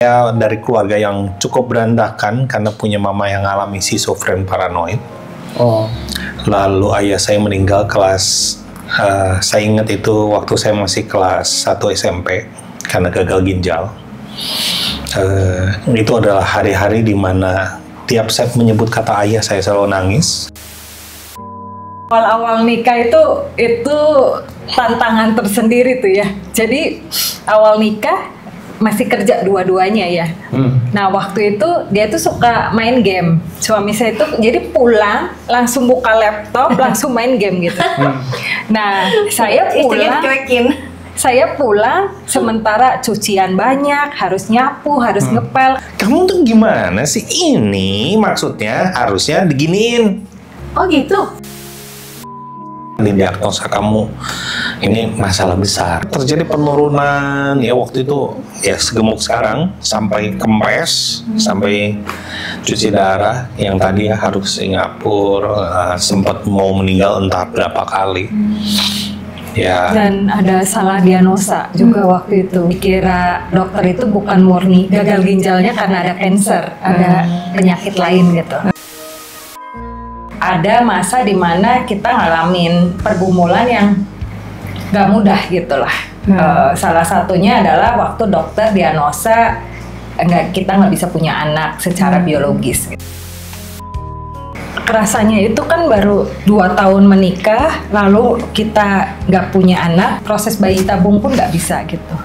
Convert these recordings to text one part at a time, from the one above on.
Saya dari keluarga yang cukup berandakan karena punya mama yang alami schizofren paranoid. Oh. Lalu ayah saya meninggal saya ingat itu waktu saya masih kelas 1 SMP karena gagal ginjal. Itu adalah hari-hari di mana tiap saya menyebut kata ayah saya selalu nangis. Awal-awal nikah itu tantangan tersendiri tuh ya. Jadi awal nikah masih kerja dua-duanya ya. Nah waktu itu dia tuh suka main game. Suami saya itu jadi pulang langsung buka laptop langsung main game gitu. Nah saya pulang sementara cucian banyak, harus nyapu, harus ngepel. Kamu tuh gimana sih? Ini maksudnya harusnya diginiin. Oh gitu? Didiagnosa kamu ini masalah besar, terjadi penurunan ya waktu itu ya segemuk sekarang sampai kempes, sampai cuci darah yang tadi ya harus Singapura, sempat mau meninggal entah berapa kali ya. Dan ada salah diagnosa juga waktu itu, dikira dokter itu bukan murni gagal ginjalnya karena ada cancer, ada penyakit lain gitu. Ada masa dimana kita ngalamin pergumulan yang gak mudah gitulah. Salah satunya adalah waktu dokter diagnosa kita nggak bisa punya anak secara biologis. Rasanya itu kan baru 2 tahun menikah, lalu kita nggak punya anak, proses bayi tabung pun nggak bisa gitu.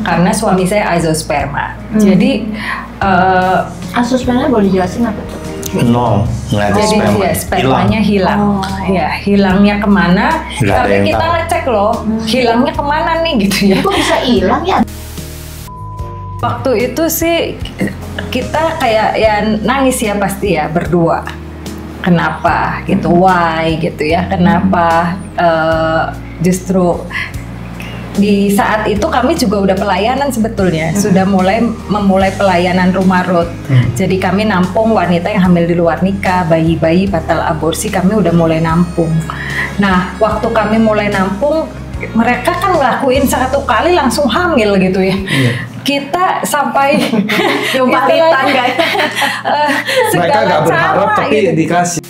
Karena suami saya azoosperma. Jadi azoosperma boleh jelasin apa tuh? No, nggak ada sperma. Jadi spermanya hilang. Ya, hilangnya kemana? Tapi kita ngecek loh, hilangnya kemana nih gitu ya. Kok bisa hilang ya? Waktu itu sih kita kayak ya nangis ya pasti ya berdua. Kenapa gitu? Why gitu ya? Kenapa justru di saat itu kami juga udah pelayanan sebetulnya, sudah memulai pelayanan rumah Ruth. Jadi kami nampung wanita yang hamil di luar nikah, bayi-bayi batal aborsi, kami udah mulai nampung. Nah, waktu kami mulai nampung, mereka kan ngelakuin 1 kali langsung hamil gitu ya. Kita sampai Jumpalitan guys. Mereka nggak berharap tapi gitu. Dikasih.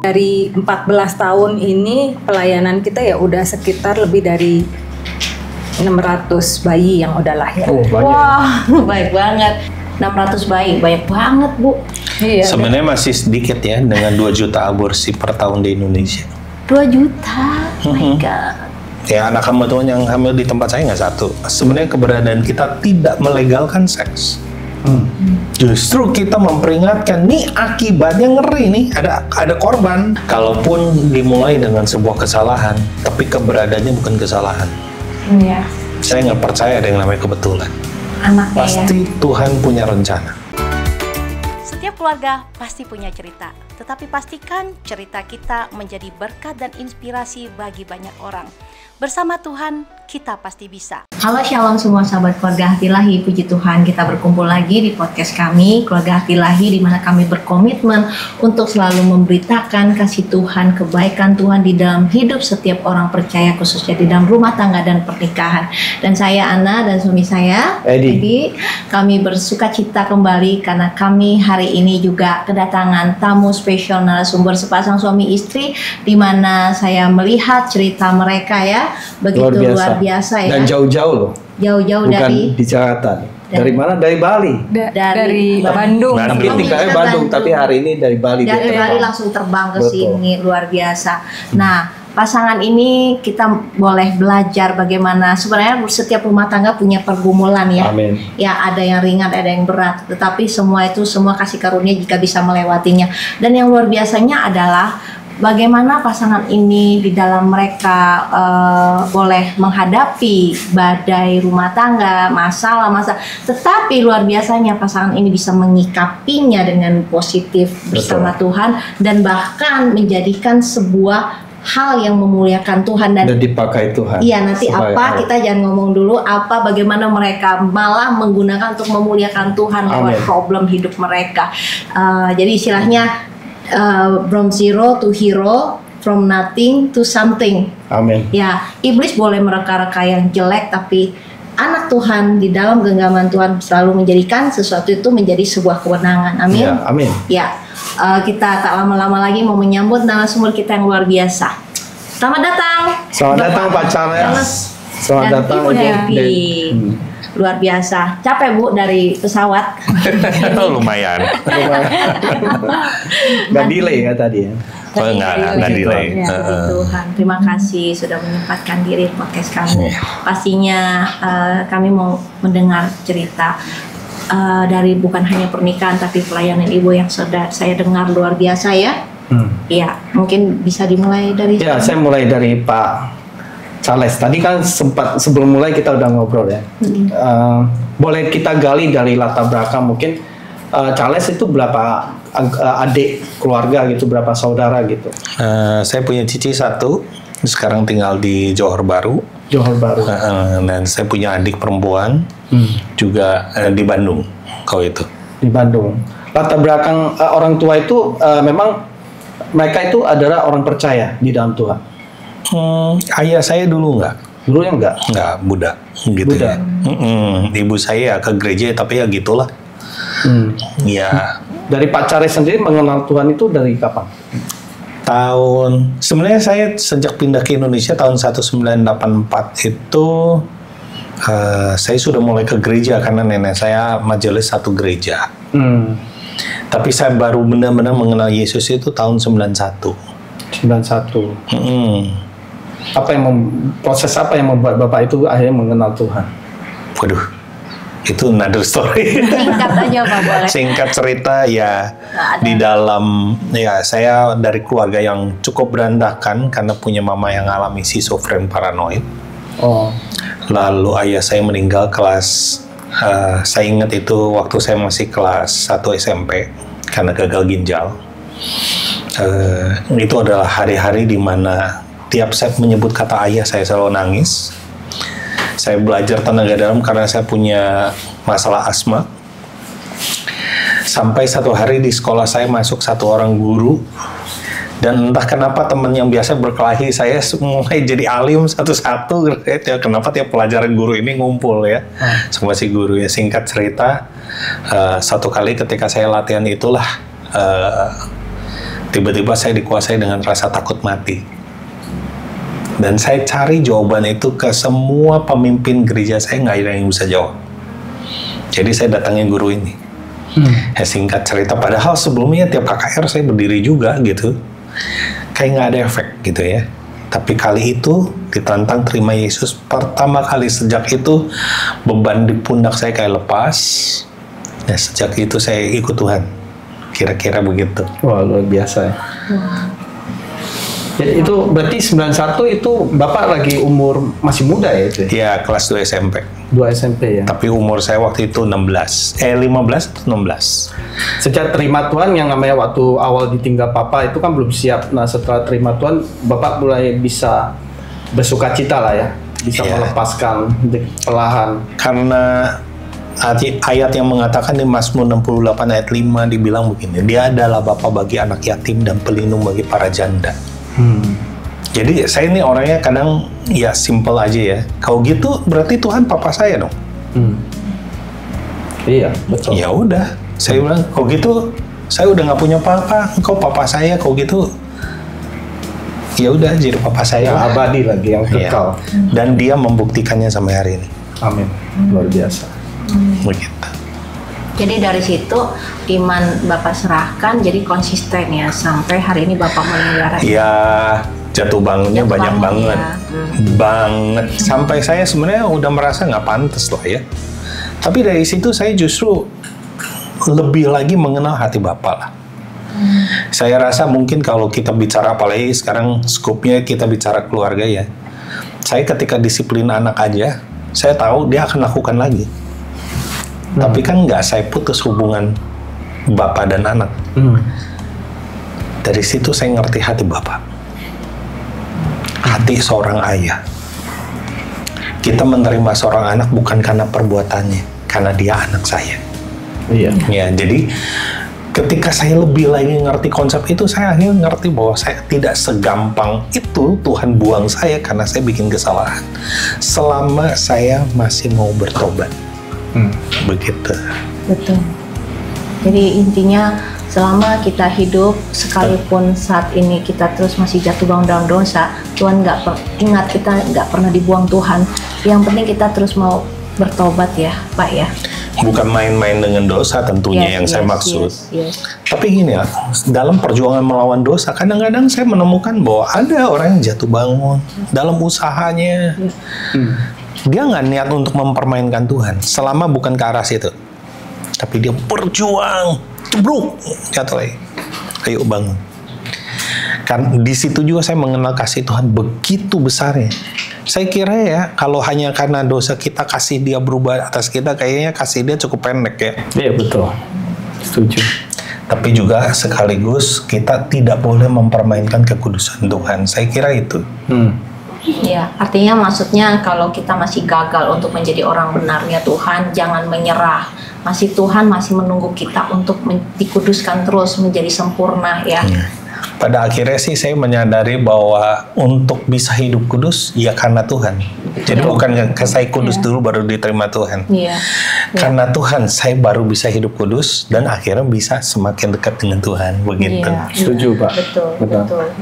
Dari 14 tahun ini pelayanan kita ya udah sekitar lebih dari 600 bayi yang udah lahir. Oh, banyak. Wah, baik banget. 600 bayi, banyak banget Bu. Iya, sebenarnya masih sedikit ya dengan 2 juta aborsi per tahun di Indonesia. 2 juta, oh my God. Ya anak teman yang hamil di tempat saya nggak satu. Sebenarnya keberadaan kita tidak melegalkan seks. Justru kita memperingatkan nih akibatnya ngeri nih, ada korban. Kalaupun dimulai dengan sebuah kesalahan, tapi keberadaannya bukan kesalahan. Iya. Saya nggak percaya ada yang namanya kebetulan. Anaknya Pasti ya. Tuhan punya rencana. Setiap keluarga pasti punya cerita, tetapi pastikan cerita kita menjadi berkat dan inspirasi bagi banyak orang. Bersama Tuhan, kita pasti bisa. Halo Shalom semua sahabat keluarga Hati Ilahi, puji Tuhan kita berkumpul lagi di podcast kami Keluarga Hati Ilahi, di mana kami berkomitmen untuk selalu memberitakan kasih Tuhan, kebaikan Tuhan di dalam hidup setiap orang percaya, khususnya di dalam rumah tangga dan pernikahan. Dan saya Ana dan suami saya Edi, kami bersukacita kembali karena kami hari ini juga kedatangan tamu spesial narasumber sepasang suami istri, di mana saya melihat cerita mereka ya begitu luar biasa ya. Dan jauh-jauh loh. Jauh-jauh dari di Jakarta. Dari mana? Dari Bali. Dari Bandung. Tapi tinggalnya Bandung, tapi hari ini dari Bali. Dari Bali langsung terbang ke sini, luar biasa. Nah, pasangan ini kita boleh belajar bagaimana sebenarnya setiap rumah tangga punya pergumulan ya. Amin. Ya, ada yang ringan, ada yang berat, tetapi semua kasih karunia jika bisa melewatinya. Dan yang luar biasanya adalah bagaimana pasangan ini di dalam mereka boleh menghadapi badai rumah tangga, masalah, tetapi luar biasanya pasangan ini bisa menyikapinya dengan positif bersama Tuhan dan bahkan menjadikan sebuah hal yang memuliakan Tuhan dan dipakai Tuhan. Iya, nanti kita jangan ngomong dulu bagaimana mereka malah menggunakan untuk memuliakan Tuhan lewat problem hidup mereka. Jadi istilahnya from zero to hero, from nothing to something. Amin. Ya, iblis boleh mereka-reka yang jelek, tapi anak Tuhan di dalam genggaman Tuhan selalu menjadikan sesuatu itu menjadi sebuah kewenangan. Amin. Ya, amin. Ya, kita tak lama-lama lagi mau menyambut narasumber kita yang luar biasa. Selamat datang. Selamat datang Pak Charles. Selamat dan datang Ibu Ibu Devi. Devi. Luar biasa. Capek Bu dari pesawat. Lumayan. Gak delay ya tadi ya. Oh, enggak delay. Ya, Tuhan, terima kasih sudah menyempatkan diri di podcast kami. Pastinya kami mau mendengar cerita dari bukan hanya pernikahan tapi pelayanan ibu yang sudah saya dengar luar biasa ya. Iya, mungkin bisa dimulai dari. Ya, saya mulai dari Pak Charles. Tadi kan sempat sebelum mulai kita udah ngobrol ya. Boleh kita gali dari latar belakang mungkin Charles itu berapa adik keluarga gitu, berapa saudara gitu? Saya punya cici satu, sekarang tinggal di Johor Baru. Johor Baru. Dan saya punya adik perempuan juga di Bandung, kalau itu. Di Bandung. Latar belakang orang tua itu memang mereka itu adalah orang percaya di dalam Tuhan. Ayah saya dulu enggak. Dulu yang enggak? Enggak, Buddha gitu Buddha. ya. Ibu saya ke gereja tapi ya gitulah. Ya. Dari Pak Charles sendiri mengenal Tuhan itu dari kapan? Sebenarnya saya sejak pindah ke Indonesia tahun 1984 itu saya sudah mulai ke gereja karena nenek saya majelis satu gereja. Tapi saya baru benar-benar mengenal Yesus itu tahun 91. 91. Proses apa yang membuat Bapak itu akhirnya mengenal Tuhan? Waduh, itu another story. Singkat aja Pak, boleh. Singkat cerita ya, di dalam ya saya dari keluarga yang cukup berantakan karena punya mama yang alami schizofren paranoid. Lalu ayah saya meninggal saya ingat itu waktu saya masih kelas 1 SMP karena gagal ginjal. Itu adalah hari-hari di mana tiap saya menyebut kata ayah saya selalu nangis. Saya belajar tenaga dalam karena saya punya masalah asma. Sampai satu hari di sekolah saya masuk satu orang guru, dan entah kenapa teman yang biasa berkelahi saya mulai jadi alim satu-satu. Kenapa tiap pelajaran guru ini ngumpul ya sama si guru ya. Singkat cerita, satu kali ketika saya latihan itulah tiba-tiba saya dikuasai dengan rasa takut mati. Dan saya cari jawaban itu ke semua pemimpin gereja saya, nggak ada yang bisa jawab. Jadi saya datangin guru ini. Singkat cerita, padahal sebelumnya tiap KKR saya berdiri juga gitu. Kayak nggak ada efek gitu ya. Tapi kali itu ditantang terima Yesus. Pertama kali sejak itu beban di pundak saya kayak lepas. Ya, sejak itu saya ikut Tuhan. Kira-kira begitu. Wah, luar biasa ya. Jadi itu berarti 91 itu Bapak lagi umur masih muda ya itu? Ya, kelas 2 SMP. 2 SMP ya. Tapi umur saya waktu itu 15 atau 16. Sejak terima Tuhan yang namanya waktu awal ditinggal Papa itu kan belum siap. Nah, setelah terima Tuhan Bapak mulai bisa bersukacita lah ya. Bisa melepaskan perlahan. Karena ayat yang mengatakan di Mazmur 68 ayat 5 dibilang begini, Dia adalah Bapa bagi anak yatim dan pelindung bagi para janda. Jadi saya ini orangnya kadang ya simple aja ya. Kalau gitu berarti Tuhan papa saya dong. Iya, betul. Ya udah, saya bilang kalau gitu saya udah nggak punya papa, engkau papa saya. Kalau gitu ya udah jadi papa saya. Yang abadi lagi, yang kekal. Dan dia membuktikannya sampai hari ini. Amin, luar biasa. Begitu. Jadi dari situ iman Bapak serahkan jadi konsisten ya sampai hari ini Bapak memelihara. Ya, jatuh bangunnya banyak banget. Banget. Sampai saya sebenarnya udah merasa nggak pantas lah ya. Tapi dari situ saya justru lebih lagi mengenal hati Bapak lah. Saya rasa mungkin kalau kita bicara, apalagi sekarang skupnya kita bicara keluarga ya. Saya ketika disiplin anak aja, saya tahu dia akan lakukan lagi. Tapi kan nggak saya putus hubungan bapak dan anak. Dari situ saya ngerti hati bapak. Hati seorang ayah. Kita menerima seorang anak bukan karena perbuatannya, karena dia anak saya. Iya. Ya, jadi ketika saya lebih lagi ngerti konsep itu, saya akhirnya ngerti bahwa saya tidak segampang itu Tuhan buang saya karena saya bikin kesalahan. Selama saya masih mau bertobat. Begitu. Betul. Jadi intinya selama kita hidup, sekalipun saat ini kita terus masih jatuh bangun dalam dosa, Tuhan ingat kita nggak pernah dibuang Tuhan. Yang penting kita terus mau bertobat ya, Pak ya. Bukan main-main dengan dosa tentunya yang saya maksud. Tapi gini ya, dalam perjuangan melawan dosa, kadang-kadang saya menemukan bahwa ada orang yang jatuh bangun dalam usahanya. Dia nggak niat untuk mempermainkan Tuhan, selama bukan ke arah situ. Tapi dia berjuang, cebruk, jatuh lagi. Ayo bangun. Kan di situ juga saya mengenal kasih Tuhan begitu besarnya. Saya kira ya, kalau hanya karena dosa kita kasih dia berubah atas kita, kayaknya kasih dia cukup pendek ya. Iya betul, setuju. Tapi juga sekaligus kita tidak boleh mempermainkan kekudusan Tuhan. Saya kira itu. Ya, artinya maksudnya kalau kita masih gagal untuk menjadi orang benarnya Tuhan, jangan menyerah. Tuhan masih menunggu kita untuk dikuduskan terus menjadi sempurna ya. Pada akhirnya sih saya menyadari bahwa untuk bisa hidup kudus ya karena Tuhan. Jadi bukan saya kudus dulu baru diterima Tuhan. Karena Tuhan saya baru bisa hidup kudus dan akhirnya bisa semakin dekat dengan Tuhan. Begitu. Setuju Pak.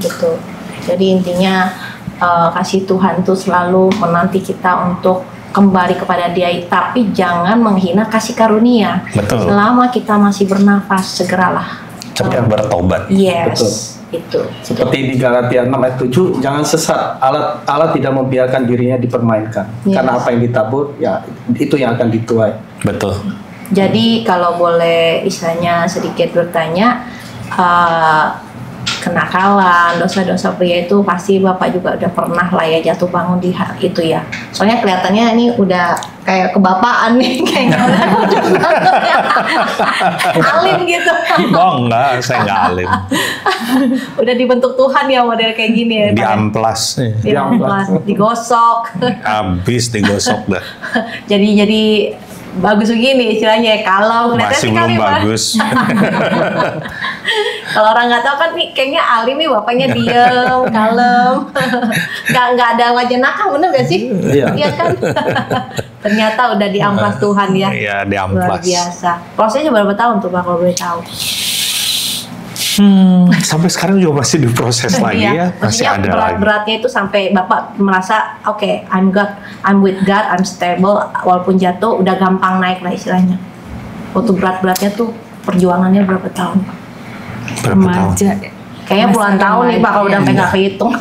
Betul. Jadi intinya kasih Tuhan tuh selalu menanti kita untuk kembali kepada Dia, tapi jangan menghina kasih karunia. Betul. Selama kita masih bernafas, segeralah cepat bertobat. Betul. Itu. Seperti di Galatia 6 ayat 7, jangan sesat. Allah tidak membiarkan dirinya dipermainkan. Karena apa yang ditabur, ya itu yang akan dituai. Betul. Jadi kalau boleh istilahnya sedikit bertanya, kenakalan, dosa-dosa pria itu pasti Bapak juga udah pernah lah ya jatuh bangun di hari itu ya. Soalnya kelihatannya ini udah kayak kebapaan nih, kayaknya alim gitu. Oh enggak, saya enggak alim. Udah dibentuk Tuhan ya model kayak gini ya. Diamplas. Digosok. Habis digosok dah. Jadi bagus begini istilahnya, kalau masih belum bagus. Kalau orang nggak tahu kan nih kayaknya alim nih, bapaknya diem, kalem, nggak ada wajah nakal, bener gak sih? Iya kan? Ternyata udah diamplas Tuhan ya. Iya, diamplas. Luar biasa. Prosesnya berapa tahun tuh Pak kalau boleh tahu? Sampai sekarang juga masih diproses lagi ya, masih ada lagi. Berat-beratnya itu sampai Bapak merasa oke, I'm with God, I'm stable, walaupun jatuh udah gampang naik lah istilahnya. Waktu berat-beratnya tuh perjuangannya berapa tahun? Remaja. Kayaknya puluhan tahun nih Pak kalau udah sampai nggak kehitung.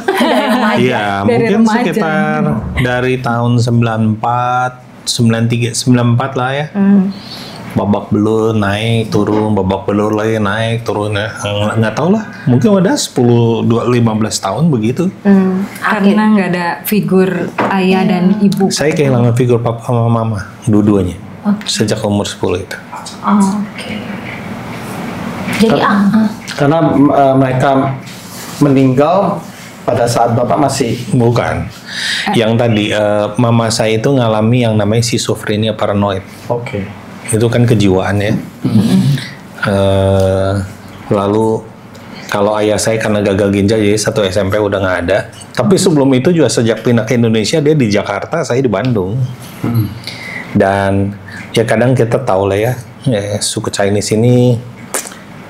Iya, mungkin sekitar dari tahun 94, 93, 94 lah ya. Babak belur naik turun, babak belur lagi naik turun ya. Nggak tahu lah, mungkin udah 10-15 tahun begitu. Karena nggak ada figur ayah dan ibu. Saya kehilangan figur papa sama mama, dua-duanya. Sejak umur 10 itu. Jadi karena mereka meninggal pada saat Bapak masih... Bukan. Yang tadi, mama saya itu ngalami yang namanya schizophrenia paranoid. Itu kan kejiwaan ya. Lalu kalau ayah saya karena gagal ginjal jadi satu SMP udah nggak ada. Tapi sebelum itu juga sejak pindah ke Indonesia dia di Jakarta, saya di Bandung. Dan ya kadang kita tahu lah ya suku Chinese ini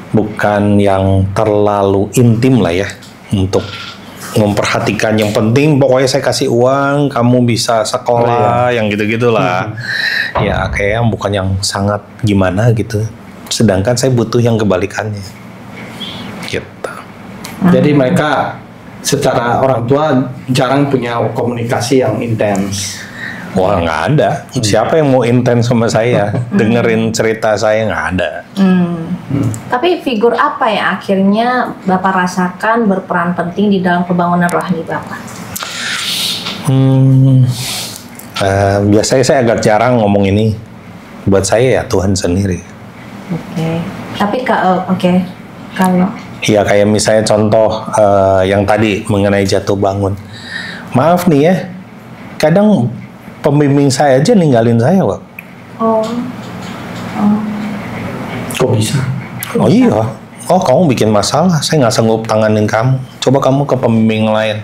bukan yang terlalu intim lah ya untuk memperhatikan. Yang penting pokoknya saya kasih uang, kamu bisa sekolah, yang gitu-gitulah. Ya kayak bukan yang sangat gimana gitu. Sedangkan saya butuh yang kebalikannya. Gitu. Jadi mereka secara orang tua jarang punya komunikasi yang intens. Wah nggak ada. Siapa yang mau intens sama saya? Dengerin cerita saya nggak ada. Tapi figur apa yang akhirnya Bapak rasakan berperan penting di dalam pembangunan rohani Bapak? Biasanya saya agak jarang ngomong ini. Buat saya ya Tuhan sendiri. Tapi kalau ya kayak misalnya contoh yang tadi mengenai jatuh bangun. Maaf nih ya, kadang pembimbing saya aja ninggalin saya, Pak. Kok bisa? Oh iya. Oh, kamu bikin masalah. Saya nggak sanggup tanganin kamu. Coba kamu ke pembimbing lain.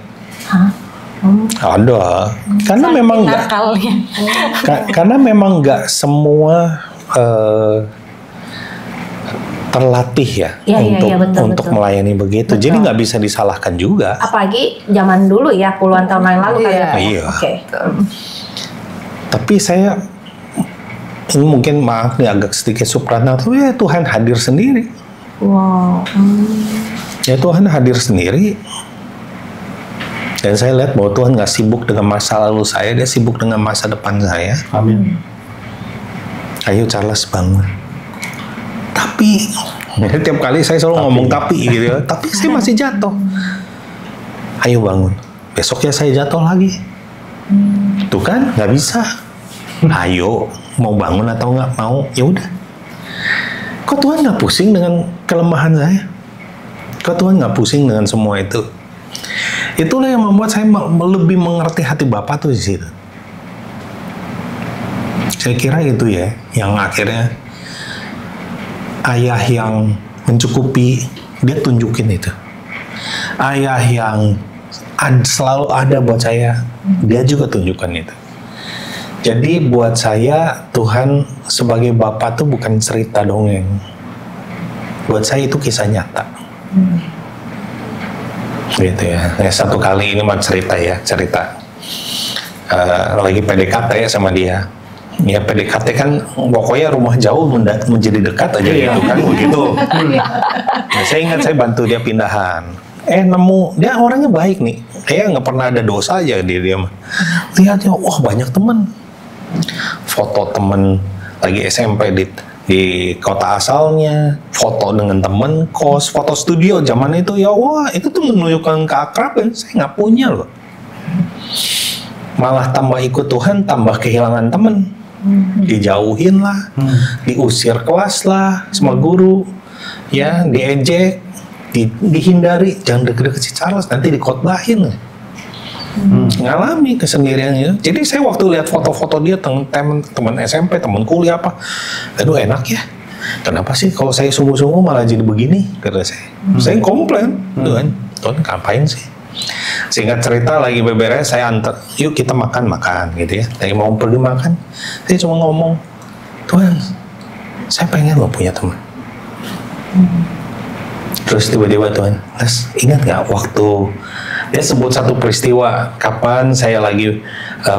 Hah? Ada. Karena memang nggak. Nakalnya. Karena memang nggak semua terlatih ya, untuk melayani begitu. Jadi nggak bisa disalahkan juga. Apalagi zaman dulu ya, puluhan tahun yang lalu kali ya. Iya. Oke. Tapi saya ini mungkin maaf nih agak sedikit supranatural, ya Tuhan hadir sendiri. Wow. Ya Tuhan hadir sendiri. Dan saya lihat bahwa Tuhan nggak sibuk dengan masa lalu saya, Dia sibuk dengan masa depan saya. Amin. Ayo Charles bangun. Tapi tiap kali saya selalu ngomong tapi gitu ya. Tapi saya masih jatuh. Ayo bangun. Besoknya saya jatuh lagi. Tuh kan nggak bisa. Ayo mau bangun atau nggak mau, ya udah. Kok Tuhan nggak pusing dengan kelemahan saya? Kok Tuhan nggak pusing dengan semua itu? Itulah yang membuat saya lebih mengerti hati Bapa tuh di situ. Saya kira itu ya, yang akhirnya ayah yang mencukupi, dia tunjukin itu. Ayah yang selalu ada buat saya, dia juga tunjukkan itu. Jadi buat saya, Tuhan sebagai Bapa tuh bukan cerita dongeng. Buat saya itu kisah nyata. Gitu ya. Satu kali ini mah cerita lagi PDKT ya sama dia. Ya PDKT kan pokoknya rumah jauh menjadi dekat aja gitu kan begitu. Nah, saya ingat saya bantu dia pindahan. Nemu dia orangnya baik nih. Kayak nggak pernah ada dosa aja dia mah. Lihatnya, wah banyak teman. Foto teman lagi SMP di kota asalnya, foto dengan teman kos, foto studio zaman itu ya wah itu tuh menunjukkan keakraban. Saya nggak punya loh. Malah tambah ikut Tuhan, tambah kehilangan teman. Dijauhin lah, diusir kelas lah sama guru, ya diejek, dihindari, jangan deket-deket si Charles nanti dikotbahin. Ngalami kesendiriannya. Jadi saya waktu lihat foto-foto dia teman SMP, teman kuliah apa, aduh enak ya. Kenapa sih kalau saya sungguh-sungguh malah jadi begini? Kata saya. Saya komplain, Tuhan ngapain sih? Singkat cerita lagi beberes saya antar, yuk kita makan gitu ya. Lagi mau pergi makan, saya cuma ngomong, Tuhan, saya pengen lo punya teman. Terus tiba-tiba Tuhan, Mas ingat nggak waktu dia sebut satu peristiwa, kapan saya lagi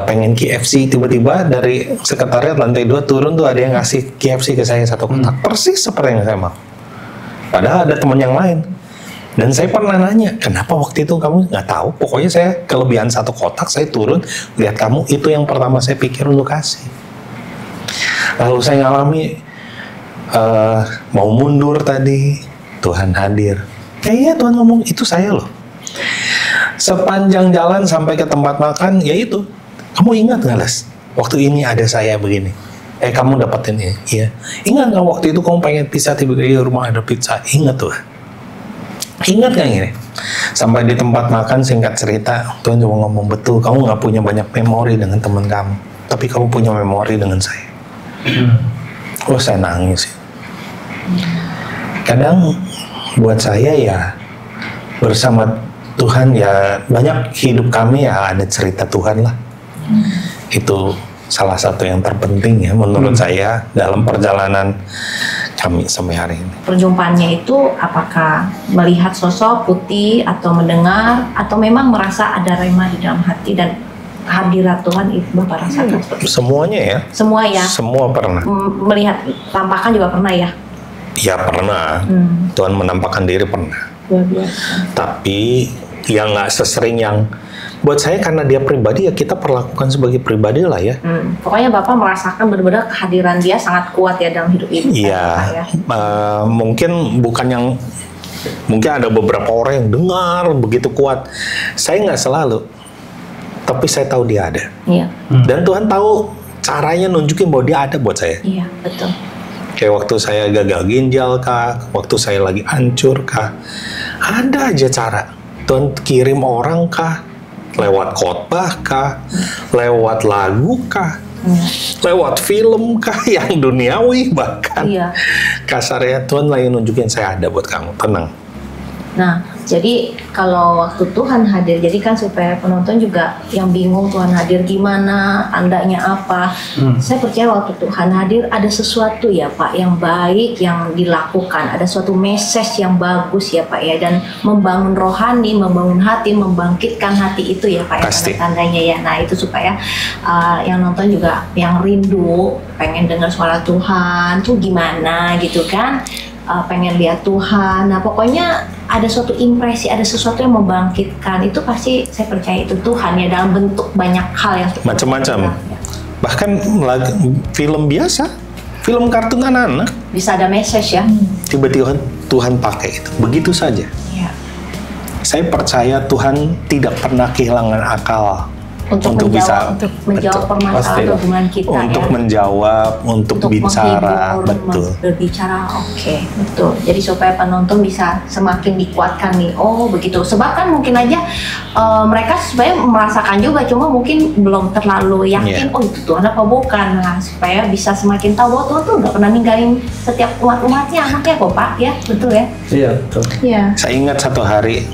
pengen KFC, tiba-tiba dari sekretariat lantai 2 turun tuh ada yang ngasih KFC ke saya satu kotak, persis seperti yang saya mau. Padahal ada teman yang lain. Dan saya pernah nanya, kenapa waktu itu kamu nggak tahu? Pokoknya saya kelebihan satu kotak, saya turun, lihat kamu, itu yang pertama saya pikir untuk kasih. Lalu saya ngalami, mau mundur tadi, Tuhan hadir. Iya Tuhan ngomong, itu saya loh. Sepanjang jalan sampai ke tempat makan, ya itu. Kamu ingat nggak, Les? Waktu ini ada saya begini. Kamu dapetin ini. Iya. Ingat nggak waktu itu kamu pengen pizza, tiba-tiba di rumah ada pizza? Ingat tuh. Ingat gak ini? Sampai di tempat makan, singkat cerita, Tuhan cuma ngomong, betul, kamu gak punya banyak memori dengan teman kamu, tapi kamu punya memori dengan saya. Oh, saya nangis. Kadang buat saya ya, bersama Tuhan ya, banyak hidup kami ya ada cerita Tuhan lah. Itu salah satu yang terpenting ya menurut saya dalam perjalanan kami sampai hari ini. Perjumpaannya itu apakah melihat sosok putih atau mendengar atau memang merasa ada rema di dalam hati dan hadirat Tuhan itu Bapak rasakan seperti itu? Semuanya ya. Semua ya. Semua pernah. Melihat tampakan juga pernah ya? Ya pernah. Tuhan menampakkan diri pernah. Luar biasa. Tapi yang nggak sesering yang buat saya karena dia pribadi ya kita perlakukan sebagai pribadi lah ya. Pokoknya Bapak merasakan benar-benar kehadiran dia sangat kuat ya dalam hidup ibu. Iya. Mungkin bukan yang mungkin ada beberapa orang yang dengar begitu kuat. Saya nggak selalu, tapi saya tahu dia ada. Iya. Dan Tuhan tahu caranya nunjukin bahwa dia ada buat saya. Iya betul. Kayak waktu saya gagal ginjal kah, waktu saya lagi hancur kah, ada aja cara. Tuhan kirim orang kah, lewat khotbah kah, lewat lagu kah, Lewat film kah yang duniawi bahkan. Iya. Kasarnya Tuhan lagi nunjukin saya ada buat kamu, tenang. Nah, jadi kalau waktu Tuhan hadir, jadi kan supaya penonton juga yang bingung Tuhan hadir gimana, tandanya apa. Saya percaya waktu Tuhan hadir ada sesuatu ya Pak yang baik yang dilakukan, ada suatu message yang bagus ya Pak ya, dan membangun rohani, membangun hati, membangkitkan hati itu ya Pak ya, Pasti. tandanya ya. Nah itu supaya yang nonton juga yang rindu pengen dengar suara Tuhan tuh gimana gitu kan. Pengen lihat Tuhan, nah pokoknya ada suatu impresi, ada sesuatu yang membangkitkan, itu pasti saya percaya itu Tuhan ya, dalam bentuk banyak hal yang Macam-macam. Bahkan film biasa, film kartun anak-anak, bisa ada message ya. tiba-tiba Tuhan pakai itu, begitu saja. Iya. Saya percaya Tuhan tidak pernah kehilangan akal Untuk menjawab permasalahan Pastilah. hubungan kita untuk ya. menjawab, untuk bicara, menghibur, betul. berbicara, oke, betul. Jadi supaya penonton bisa semakin dikuatkan nih. Oh begitu. Sebab kan mungkin aja mereka sebenarnya merasakan juga, cuma mungkin belum terlalu yakin. Iya. Oh itu Tuhan apa bukan? Nah, supaya bisa semakin tahu bahwa Tuhan tuh nggak pernah ninggalin setiap umatnya, anaknya kok Pak. Ya betul ya. Iya, betul. Iya. Saya ingat satu hari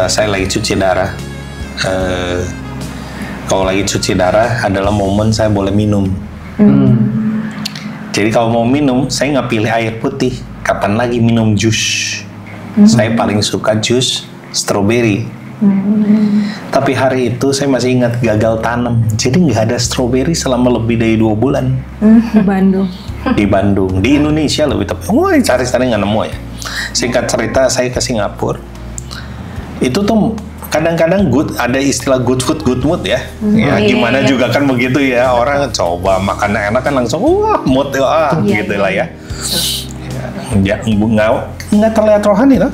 saya lagi cuci darah. Kalau lagi cuci darah adalah momen saya boleh minum. Jadi kalau mau minum, saya nggak pilih air putih. Kapan lagi minum jus? Saya paling suka jus stroberi. Tapi hari itu saya masih ingat gagal tanam. Jadi nggak ada stroberi selama lebih dari 2 bulan. Di Bandung. Di Bandung, di Indonesia lebih tepat. Wah, cari-cari nggak nemu ya. Singkat cerita, saya ke Singapura. Itu tuh kadang-kadang ada istilah good food good mood ya. Ya gimana juga kan begitu ya, orang coba makan enak kan langsung wah mood gitu lah ya. Ya nggak terlihat rohani lah.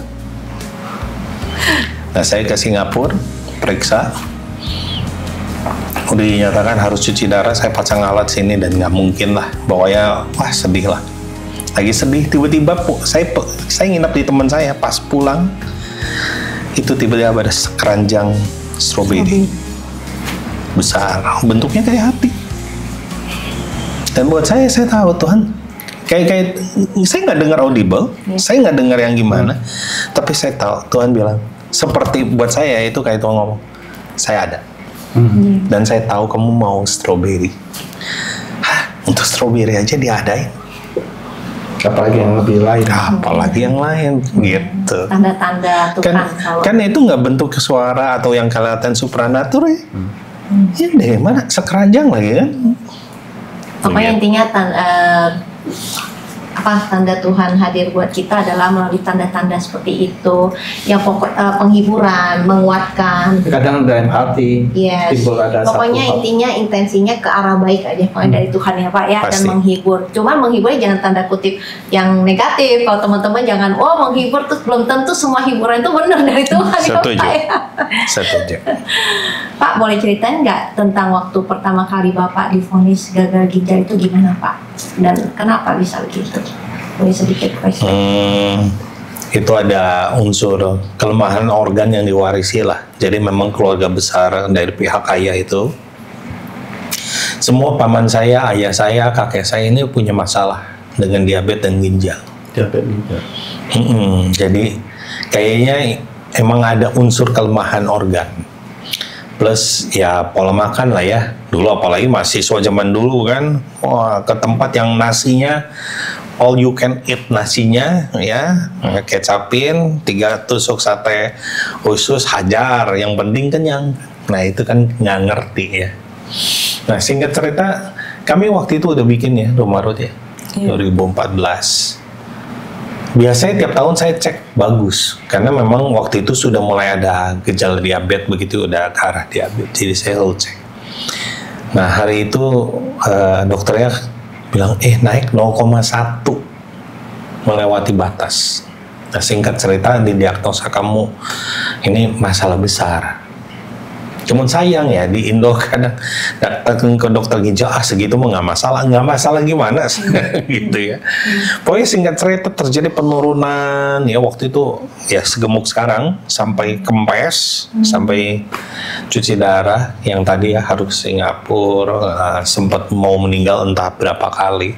Nah saya ke Singapura periksa, udah dinyatakan harus cuci darah, saya pasang alat sini dan nggak mungkin lah, pokoknya wah sedih lah. Lagi sedih tiba-tiba saya nginep di teman saya, pas pulang itu tiba-tiba ada sekeranjang stroberi besar, bentuknya kayak hati. Dan buat saya tahu Tuhan kayak saya nggak dengar audible, saya nggak dengar yang gimana, tapi saya tahu Tuhan bilang seperti buat saya itu kayak Tuhan ngomong, saya ada. Dan saya tahu kamu mau stroberi. Untuk stroberi aja diadain. Apalagi yang lebih lain. Apalagi yang lain gitu. Tanda-tanda Tuhan kan itu nggak bentuk suara atau yang kelihatan supranatural ya. Ya deh, mana sekeranjang lagi kan. Pokoknya intinya tanda Tuhan hadir buat kita adalah melalui tanda-tanda seperti itu, yang penghiburan, menguatkan. Kadang dalam hati timbul ada Pokoknya satu hal. intinya intensinya ke arah baik aja, pokoknya dari Tuhan ya Pak ya. Pasti. Dan menghibur. Cuman menghiburnya jangan tanda kutip yang negatif. Kalau teman-teman jangan menghibur terus belum tentu semua hiburan itu benar dari Tuhan ya Setuju. Pak ya. Setuju. Pak boleh ceritain nggak tentang waktu pertama kali Bapak divonis gagal ginjal itu gimana Pak? Dan kenapa bisa begitu? Boleh sedikit flashback. Itu ada unsur kelemahan organ yang diwarisi lah. Jadi memang keluarga besar dari pihak ayah itu, semua paman saya, ayah saya, kakek saya ini punya masalah dengan diabetes dan ginjal. Diabetes ginjal. Jadi kayaknya emang ada unsur kelemahan organ. Plus ya pola makan lah ya. Dulu apalagi mahasiswa zaman dulu kan, wah ke tempat yang nasinya all you can eat nasinya ya, kecapin 3 tusuk sate usus hajar, yang penting kenyang. Nah itu kan nggak ngerti ya. Nah singkat cerita, kami waktu itu udah bikin ya rumah Ruth ya, 2014. Biasanya tiap tahun saya cek bagus, karena memang waktu itu sudah mulai ada gejala diabetes, begitu udah ke arah diabetes, jadi saya selalu cek. Nah hari itu dokternya bilang naik 0,1, melewati batas. Nah singkat cerita didiagnosa kamu ini masalah besar. Cuman sayang ya di Indo kadang datang ke dokter ginjal segitu mah nggak masalah gimana gitu ya. Pokoknya singkat cerita terjadi penurunan ya waktu itu ya segemuk sekarang sampai kempes, sampai cuci darah yang tadi ya harus ke Singapura, sempat mau meninggal entah berapa kali.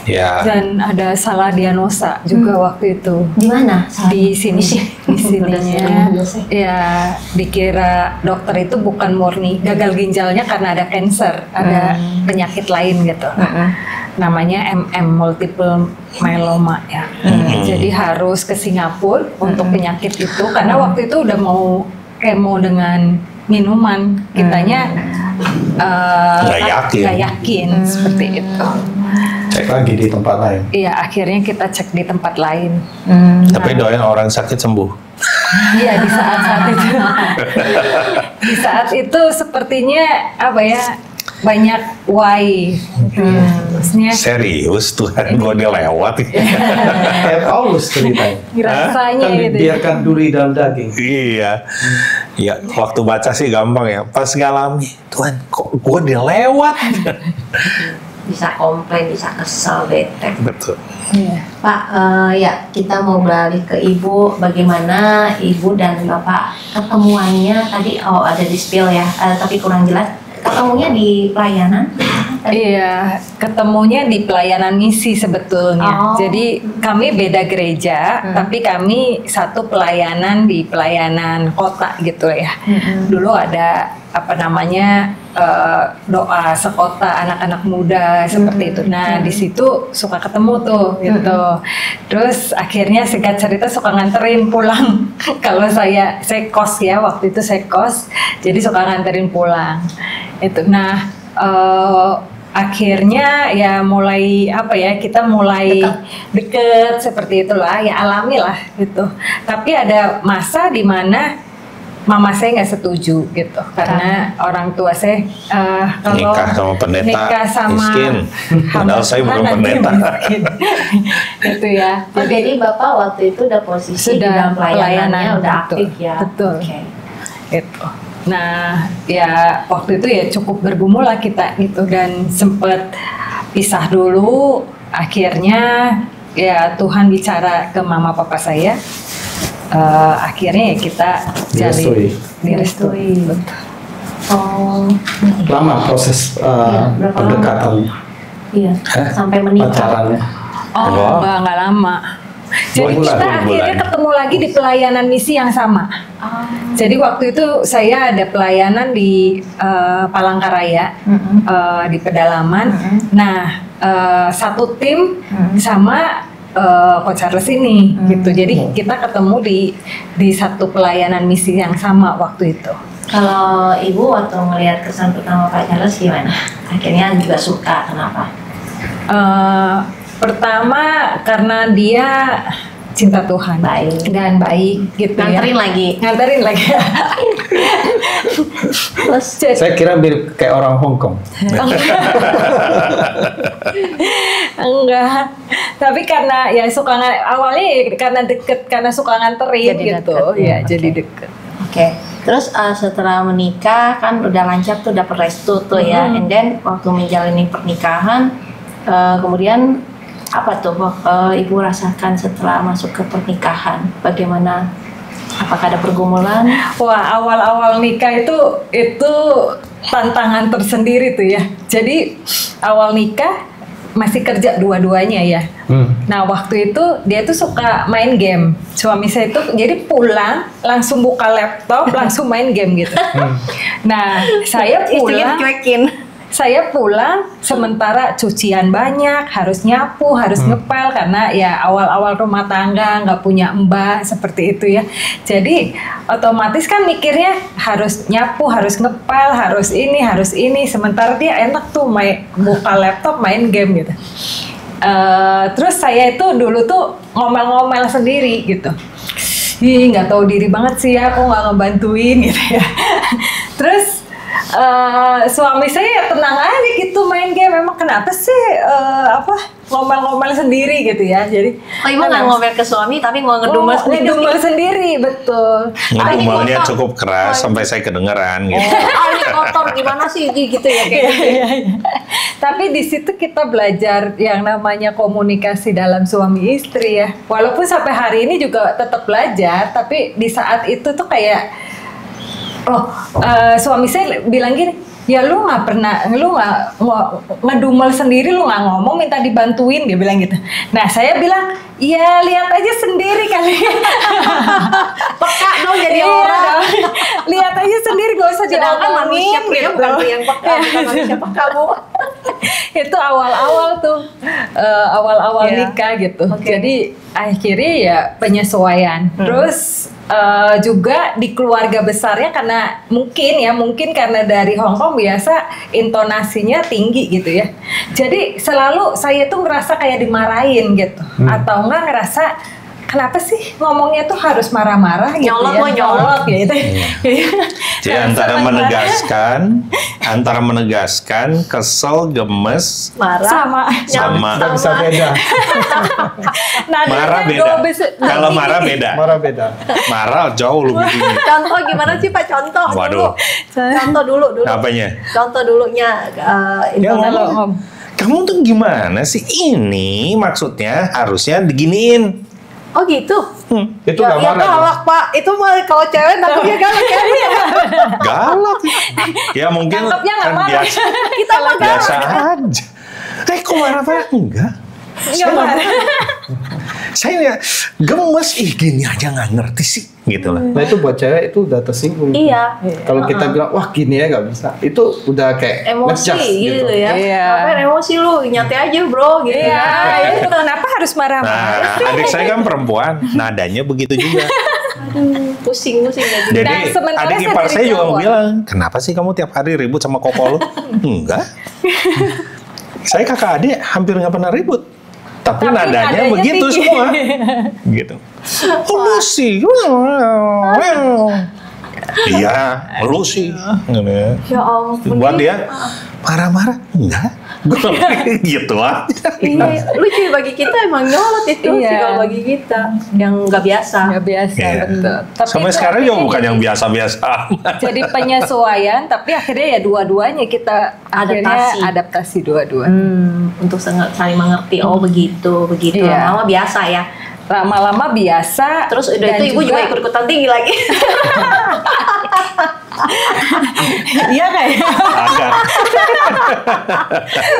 Ya. Dan ada salah diagnosa juga waktu itu. Di mana? Di sini, di sininya. Ya, dikira dokter itu bukan murni gagal ginjalnya karena ada cancer, ada penyakit lain gitu. Namanya multiple myeloma ya. Jadi harus ke Singapura untuk penyakit itu karena waktu itu udah mau kemo dengan minuman, kitanya nggak yakin seperti itu. Cek lagi di tempat lain. Iya, akhirnya kita cek di tempat lain. Tapi doain orang sakit sembuh. Iya, di saat itu. Di saat itu sepertinya apa ya, banyak why. Maksudnya Serius Tuhan, gue dilewat. Kayak Paulus ceritanya. rasanya Kan gitu. dibiarkan duri dalam daging. Iya, ya waktu baca sih gampang ya. Pas ngalami, Tuhan kok gue dilewat. Bisa komplain, bisa kesel, bete. Betul. Iya. Pak, ya kita mau beralih ke Ibu. Bagaimana Ibu dan Bapak ketemuannya tadi? Oh, ada di spill ya, tapi kurang jelas. Ketemunya di pelayanan? Iya, ketemunya di pelayanan misi sebetulnya. Oh. Jadi kami beda gereja, tapi kami satu pelayanan di pelayanan kota gitu ya. Dulu ada apa namanya doa sekota anak-anak muda seperti itu. Nah di situ suka ketemu tuh gitu. Terus akhirnya singkat cerita suka nganterin pulang. Kalau saya kos ya, waktu itu saya kos, jadi suka nganterin pulang. Itu. Nah akhirnya ya mulai apa ya, kita mulai deket seperti itulah ya, alami lah gitu. Tapi ada masa di mana mama saya nggak setuju gitu karena orang tua saya kalau Nikah sama pendeta nikah sama miskin. Padahal saya bukan nanti pendeta. miskin. Gitu ya. Oh, jadi Bapak waktu itu udah posisi di dalam pelayanannya udah betul, aktif ya? Betul. Oke. Gitu. Nah, ya waktu itu ya cukup bergumul lah kita gitu dan sempet pisah dulu. Akhirnya ya Tuhan bicara ke mama papa saya. Akhirnya ya kita direstui. Betul. Oh, Lama proses berapa pendekatan iya. Sampai menikah. pacarannya. Oh, enggak lama. Jadi Bulan, kita akhirnya ketemu lagi di pelayanan misi yang sama. Jadi waktu itu saya ada pelayanan di Palangkaraya, di pedalaman. Nah, satu tim sama Coach Charles ini, gitu. Jadi kita ketemu di satu pelayanan misi yang sama waktu itu. Kalau Ibu waktu melihat kesan pertama Pak Charles gimana? Akhirnya juga suka, kenapa? Pertama karena dia cinta Tuhan, dan baik gitu. Nganterin lagi. Terus Saya kira mirip kayak orang Hong Kong. Enggak, tapi karena ya suka awalnya karena deket, karena suka nganterin Jadi gitu, deket. ya Oke. jadi deket. Oke, terus setelah menikah kan udah lancar tuh, dapet restu tuh ya, and then waktu menjalani pernikahan, kemudian apa tuh Ibu rasakan setelah masuk ke pernikahan? Bagaimana? Apakah ada pergumulan? Wah, awal-awal nikah itu tantangan tersendiri tuh ya. Jadi awal nikah masih kerja dua-duanya ya. Nah waktu itu dia tuh suka main game. Suami saya itu jadi pulang langsung buka laptop langsung main game gitu. Nah saya Istrinya pulang. dicuekin. Saya pulang sementara cucian banyak, harus nyapu, harus ngepel karena ya awal-awal rumah tangga nggak punya mbak seperti itu ya. Jadi otomatis kan mikirnya harus nyapu, harus ngepel, harus ini. Sementara dia enak tuh buka laptop main game gitu. Terus saya itu dulu tuh ngomel-ngomel sendiri gitu. Ih nggak tahu diri banget sih ya, aku nggak ngebantuin gitu ya. Terus suami saya tenang aja gitu main game. Memang kenapa sih ngomel-ngomel sendiri gitu ya. Jadi Ibu nggak ngomel ke suami tapi ngedumel sendiri. ngedumel sendiri, betul. Ngedumelnya cukup keras sampai saya kedengeran gitu. Ini kotor gimana sih gitu ya kayak gitu. Iya. Tapi di situ kita belajar yang namanya komunikasi dalam suami istri ya. Walaupun sampai hari ini juga tetap belajar, tapi di saat itu tuh kayak Suami saya bilang gini, ya lu nggak ngedumel sendiri, lu nggak ngomong minta dibantuin, dia bilang gitu. Nah saya bilang, ya lihat aja sendiri kali. Peka dong jadi Iya orang. dong. Lihat aja sendiri, gak usah Sedangkan manusia diomongin pria gitu. bukan pria yang peka, bukan manusia peka, Bu. Itu awal-awal tuh, awal-awal Iya. nikah gitu. Oke. Jadi akhirnya ya penyesuaian. Terus juga di keluarga besarnya karena mungkin karena dari Hong Kong biasa intonasinya tinggi gitu ya. Jadi selalu saya tuh ngerasa kayak dimarahin gitu, atau enggak ngerasa kenapa sih ngomongnya tuh harus marah-marah gitu Nyolot gitu. Jadi antara menegaskan, kesel, gemes, Marah. sama Nggak bisa beda. marah beda. Kalau marah beda. Marah beda. Marah jauh lebih tinggi. Contoh gimana sih Pak? Contoh Waduh. dulu. Contoh dulu. Apanya? Contoh dulunya. Ya, intonasi. ngomong. Kamu tuh gimana sih? Ini maksudnya harusnya diginiin. Oh gitu. Itu Ya, nggak ya marah. galak Pak. Itu mah kalau cewek nangkepnya galak ya. Galak. Ya mungkin Tangkapnya nggak kan marah. biasa, Kita mah galak. biasa aja. Kok marah-marah? Enggak. Nggak marah. Saya gemes, gini aja nggak ngerti sih, gitu lah. Nah itu buat cewek itu udah tersinggung. Iya. Kalau kita bilang wah gini ya nggak bisa, itu udah kayak Emosi ngejudge gitu ya. Iya. Ngapain emosi lu? Nyantai aja bro gitu. Iya, ya. itu kenapa harus marah-marah? Nah, adik saya kan perempuan, nadanya begitu juga. Aduh, pusing jadi. Jadi Dan sementara adik saya ipar dari saya juga Jawa. bilang, kenapa sih kamu tiap hari ribut sama koko lo? Enggak. Saya kakak adik hampir nggak pernah ribut. Tapi nadanya begitu tinggi. semua. Gitu. Lu sih. Iya, lu sih. Ya ampun. Buat dia marah-marah enggak. Gitu aja. Iya, lucu bagi kita emang nyolot itu sih Iya. kalau bagi kita yang nggak biasa. Nggak biasa, Iya. betul. Tapi Sampai itu sekarang juga akhirnya bukan yang jadi- biasa-biasa. Jadi penyesuaian, tapi akhirnya ya dua-duanya kita Adaptasi. adaptasi dua-dua. Untuk saling mengerti. Oh begitu. Iya. Lama biasa ya. Lama-lama biasa. Terus udah dan itu ibu juga ikut-ikutan tinggi lagi. Iya kayak. Agak.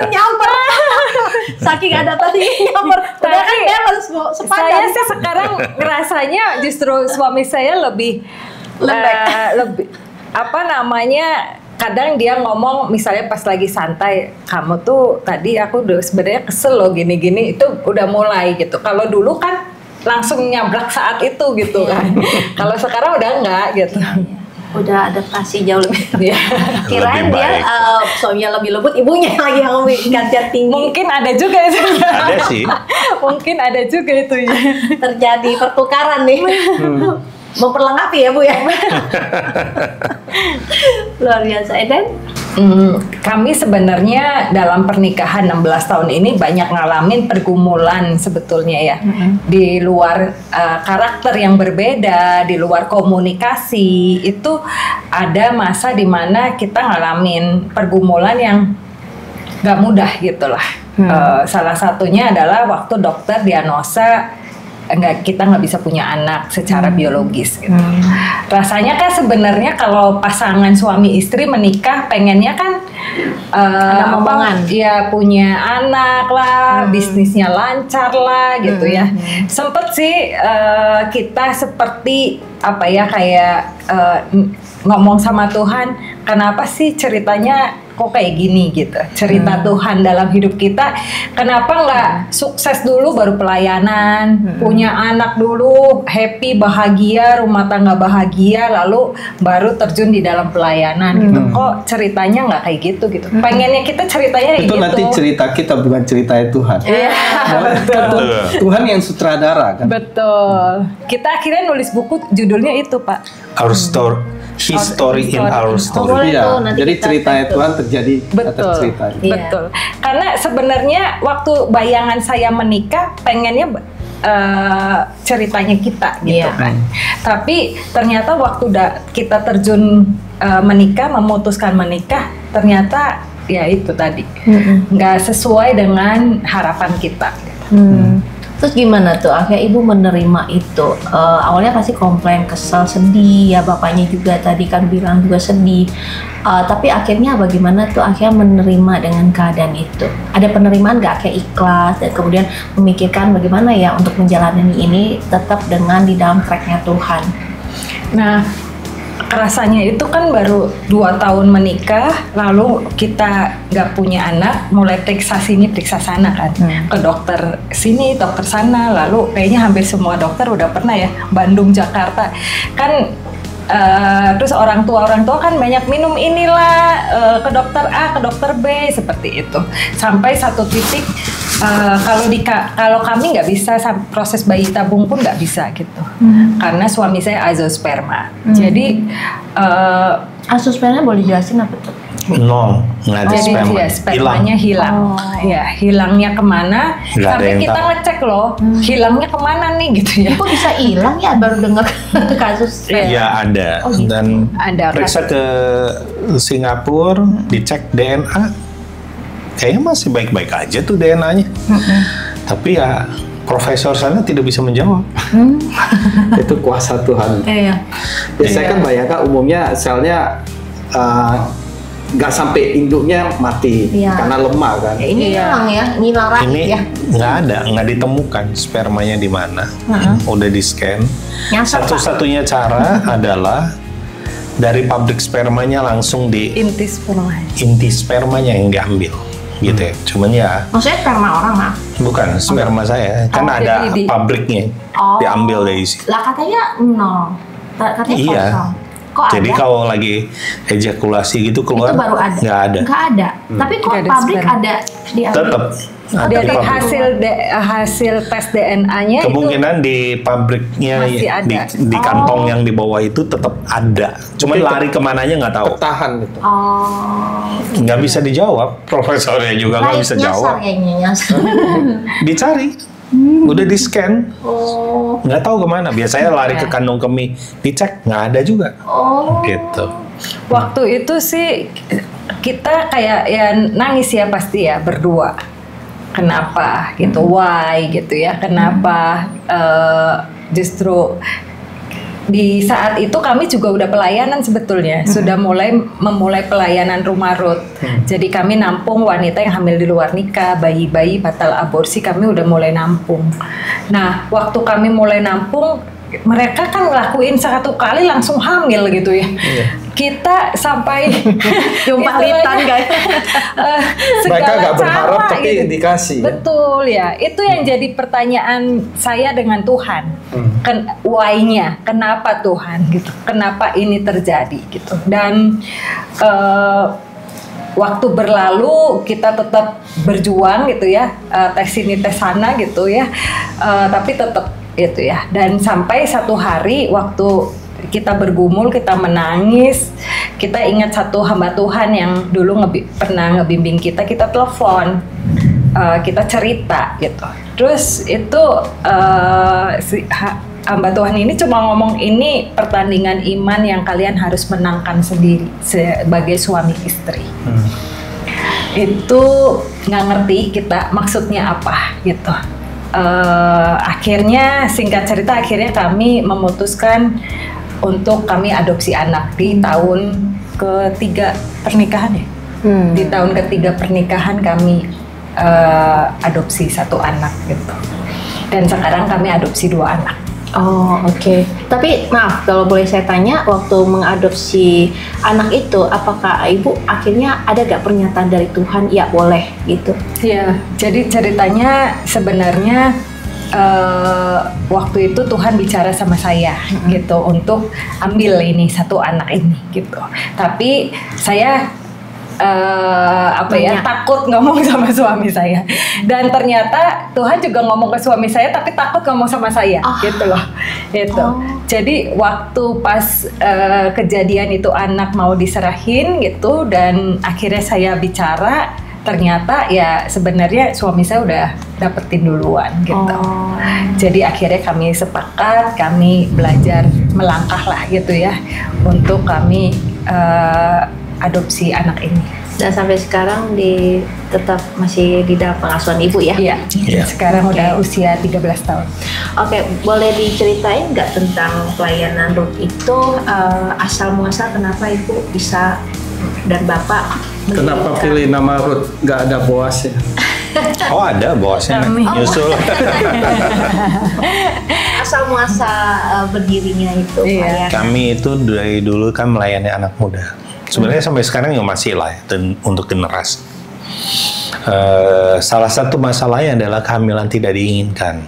Nyamper. Saking adaptasinya nyamper. Padahal kan balance Bu, Saya sepadan. sih sekarang ngerasanya justru suami saya lebih Lembek. lebih apa namanya, kadang dia ngomong misalnya pas lagi santai, kamu tuh tadi aku udah sebenarnya kesel loh gini-gini, itu udah mulai gitu. Kalau dulu kan langsung nyablak saat itu gitu kan. Kalau sekarang udah enggak gitu. Udah adaptasi jauh lebih. Iya. Kirain Lebih dia baik. suaminya lebih lembut, ibunya lagi yang gantian tinggi. Mungkin ada juga itu. Ada sih. Mungkin ada juga itu ya. Terjadi pertukaran nih. Memperlengkapi ya Bu ya. Luar biasa. Eden? Kami sebenarnya dalam pernikahan 16 tahun ini banyak ngalamin pergumulan sebetulnya ya. Di luar karakter yang berbeda, di luar komunikasi, itu ada masa dimana kita ngalamin pergumulan yang gak mudah gitu lah. Salah satunya adalah waktu dokter diagnosa kita nggak bisa punya anak secara biologis gitu. Rasanya kan sebenarnya kalau pasangan suami istri menikah pengennya kan Ada momongan. ya punya anak lah, bisnisnya lancar lah gitu ya. Sempet sih kita seperti apa ya kayak ngomong sama Tuhan, kenapa sih ceritanya kok kayak gini gitu, cerita Tuhan dalam hidup kita, kenapa nggak sukses dulu baru pelayanan, punya anak dulu, happy, bahagia, rumah tangga bahagia, lalu baru terjun di dalam pelayanan gitu. Kok ceritanya nggak kayak gitu gitu, pengennya kita ceritanya kayak Itu gitu. nanti cerita kita bukan cerita Tuhan. Iya, betul. Tuhan yang sutradara kan. Betul. Kita akhirnya nulis buku judulnya itu, Pak. Our story, His story in our story. Boleh Iya, tuh, nanti jadi kita cerita itu. Tuhan terjadi atas Betul. cerita. Iya. Betul. Karena sebenarnya waktu bayangan saya menikah pengennya ceritanya kita gitu Iya. kan. Tapi ternyata waktu kita terjun menikah, memutuskan menikah, ternyata ya itu tadi nggak sesuai dengan harapan kita. Terus gimana tuh akhirnya ibu menerima itu? Awalnya pasti komplain, kesel, sedih ya, bapaknya juga tadi kan bilang juga sedih. Tapi akhirnya bagaimana tuh akhirnya menerima dengan keadaan itu? Ada penerimaan nggak, kayak ikhlas dan kemudian memikirkan bagaimana ya untuk menjalani ini tetap dengan di dalam tracknya Tuhan? Nah, rasanya itu kan baru 2 tahun menikah, lalu kita nggak punya anak, mulai periksa sini periksa sana kan, ke dokter sini dokter sana, lalu kayaknya hampir semua dokter udah pernah ya, Bandung, Jakarta kan. Terus orang tua kan banyak minum inilah, ke dokter A, ke dokter B, seperti itu. Sampai satu titik kalau kami nggak bisa, proses bayi tabung pun nggak bisa gitu, karena suami saya azoosperma. Jadi azoosperma boleh jelasin apa tuh? Nol, nggak ada jadi sperma. ya, spermanya hilang. Ya, hilangnya kemana? Nggak ada Sampai yang kita tahu. ngecek loh, hilangnya kemana nih gitu ya. Kok bisa hilang ya? Baru dengar kasus. Iya ada, Oh, gitu. dan Ada, periksa ke Singapura, dicek DNA, kayaknya masih baik-baik aja tuh DNA-nya. Tapi ya profesor sana tidak bisa menjawab. Itu kuasa Tuhan. Iya. Biasanya kan bayangkan umumnya selnya nggak sampai induknya mati Iya. karena lemah kan. Ya, ini hilang ya, ngilang rahim Ini ya. nggak ada, nggak ditemukan spermanya di mana. Udah di scan. Nyasar, Pak. Satu-satunya cara adalah dari pabrik spermanya langsung di Inti sperma. inti spermanya yang diambil, gitu ya. Cuman ya Maksudnya sperma orang mah. bukan sperma saya, kan Oh, ada jadi pabriknya, Oh. diambil dari situ. Lah katanya nol. Katanya Iya. kosong. Kok Jadi ada? kalau lagi ejakulasi gitu keluar, Itu baru ada. nggak ada. Nggak ada. Tapi kok Nggak ada pabrik sperma. ada diambil? Tetap ada di Dari pabrik. hasil tes DNA-nya Kemungkinan di pabriknya Masih ada. di kantong yang di bawah itu tetap ada. Cuman Tapi lari kemananya nggak tahu. Tertahan gitu. Oh. Nggak bisa dijawab. Profesornya juga nggak bisa Nyasar jawab. kayaknya nyasar. Dicari, udah di scan, Oh. nggak tahu kemana. Biasanya lari ke kandung kemih, dicek nggak ada juga. Oh. Gitu. waktu itu sih kita kayak ya nangis ya pasti ya berdua. Kenapa gitu? Why gitu ya? Kenapa justru di saat itu kami juga udah pelayanan sebetulnya, sudah memulai pelayanan rumah Ruth. Jadi kami nampung wanita yang hamil di luar nikah, bayi-bayi batal aborsi, kami udah mulai nampung. Nah, waktu kami mulai nampung, mereka kan ngelakuin 1 kali langsung hamil gitu ya. Kita sampai Jumpalitan, guys. Mereka nggak berharap tapi dikasih. Ya? Betul ya, itu yang jadi pertanyaan saya dengan Tuhan. Why-nya, kenapa Tuhan gitu, kenapa ini terjadi gitu. Dan waktu berlalu kita tetap berjuang gitu ya, tes sini tes sana gitu ya, tapi tetap gitu ya. Dan sampai satu hari waktu kita bergumul, kita menangis, kita ingat satu hamba Tuhan yang dulu pernah ngebimbing kita telepon, kita cerita gitu. Terus itu hamba Tuhan ini cuma ngomong, ini pertandingan iman yang kalian harus menangkan sendiri sebagai suami istri. Itu nggak ngerti kita maksudnya apa gitu. Akhirnya singkat cerita, akhirnya kami memutuskan untuk kami adopsi anak di tahun ketiga pernikahan ya. Di tahun ketiga pernikahan kami adopsi 1 anak gitu. Dan sekarang kami adopsi 2 anak. Oh, oke. Tapi maaf kalau boleh saya tanya, waktu mengadopsi anak itu, apakah ibu akhirnya ada gak pernyataan dari Tuhan, ya boleh gitu? Ya, jadi ceritanya sebenarnya waktu itu Tuhan bicara sama saya gitu untuk ambil ini 1 anak ini gitu. Tapi saya takut ngomong sama suami saya, dan ternyata Tuhan juga ngomong ke suami saya tapi takut ngomong sama saya gitu loh itu. Jadi waktu pas kejadian itu anak mau diserahin gitu, dan akhirnya saya bicara, ternyata ya sebenarnya suami saya udah dapetin duluan gitu. Jadi akhirnya kami sepakat, kami belajar melangkah lah gitu ya untuk kami adopsi anak ini. Dan sampai sekarang tetap masih di dalam pengasuhan ibu ya? Iya. Iya. Sekarang udah usia 13 tahun. Oke, boleh diceritain nggak tentang pelayanan Ruth itu, asal muasal kenapa ibu bisa dan bapak Kenapa pilih nama Ruth? Nggak ada Boas ya? Oh ada bosnya nyusul. asal muasal berdirinya itu? Iya. Kami itu dari dulu kan melayani anak muda. Sebenarnya sampai sekarang ya masih lah untuk generasi. Salah satu masalahnya adalah kehamilan tidak diinginkan.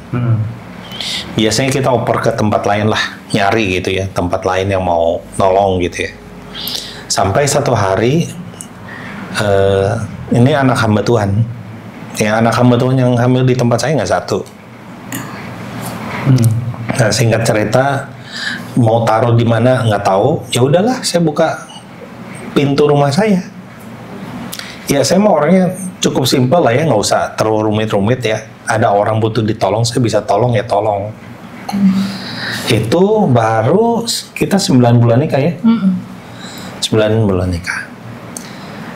Biasanya kita oper ke tempat lain lah, nyari gitu ya, tempat lain yang mau nolong gitu ya. Sampai satu hari, ini anak hamba Tuhan, ya anak hamba Tuhan yang hamil di tempat saya nggak satu. Nah, singkat cerita, mau taruh di mana nggak tahu, ya udahlah saya buka pintu rumah saya. Ya saya mau orangnya cukup simpel lah ya, nggak usah terlalu rumit-rumit ya. Ada orang butuh ditolong, saya bisa tolong ya tolong. Itu baru kita 9 bulan nikah ya. 9 bulan nikah.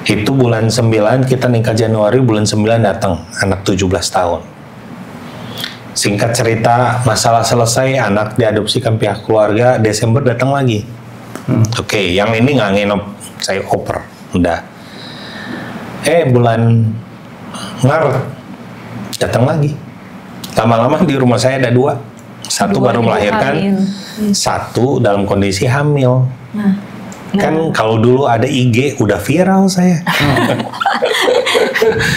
Itu bulan 9 kita nikah Januari, bulan 9 datang anak 17 tahun. Singkat cerita, masalah selesai, anak diadopsikan pihak keluarga, Desember datang lagi. Oke, yang ini nggak nginep, saya oper, udah. Bulan Maret datang lagi. Lama-lama di rumah saya ada 2. Satu baru melahirkan, satu dalam kondisi hamil. Kan kalau dulu ada IG udah viral saya.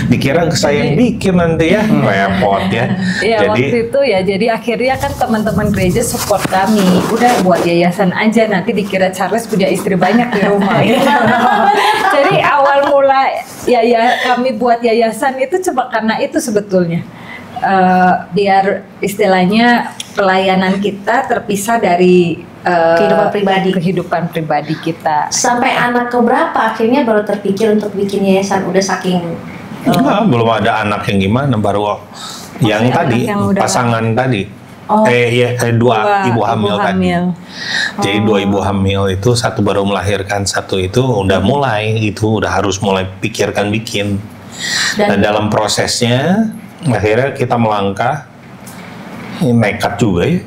Dikira saya yang bikin nanti ya, repot ya. Iya, Jadi waktu itu ya, jadi akhirnya kan teman-teman gereja support kami. Udah buat yayasan aja, nanti dikira Charles punya istri banyak di rumah. Gitu. Jadi awal mula kami buat yayasan itu cuma karena itu sebetulnya. Biar istilahnya pelayanan kita terpisah dari kehidupan pribadi kita. Sampai anak keberapa akhirnya baru terpikir untuk bikin yayasan? Udah saking belum ada anak yang gimana, baru yang tadi pasangan tadi. Dua ibu hamil tadi. Jadi 2 ibu hamil itu, satu baru melahirkan, satu itu udah mulai, itu udah harus mulai pikirkan bikin. Dan dalam prosesnya akhirnya kita melangkah, nekat juga ya.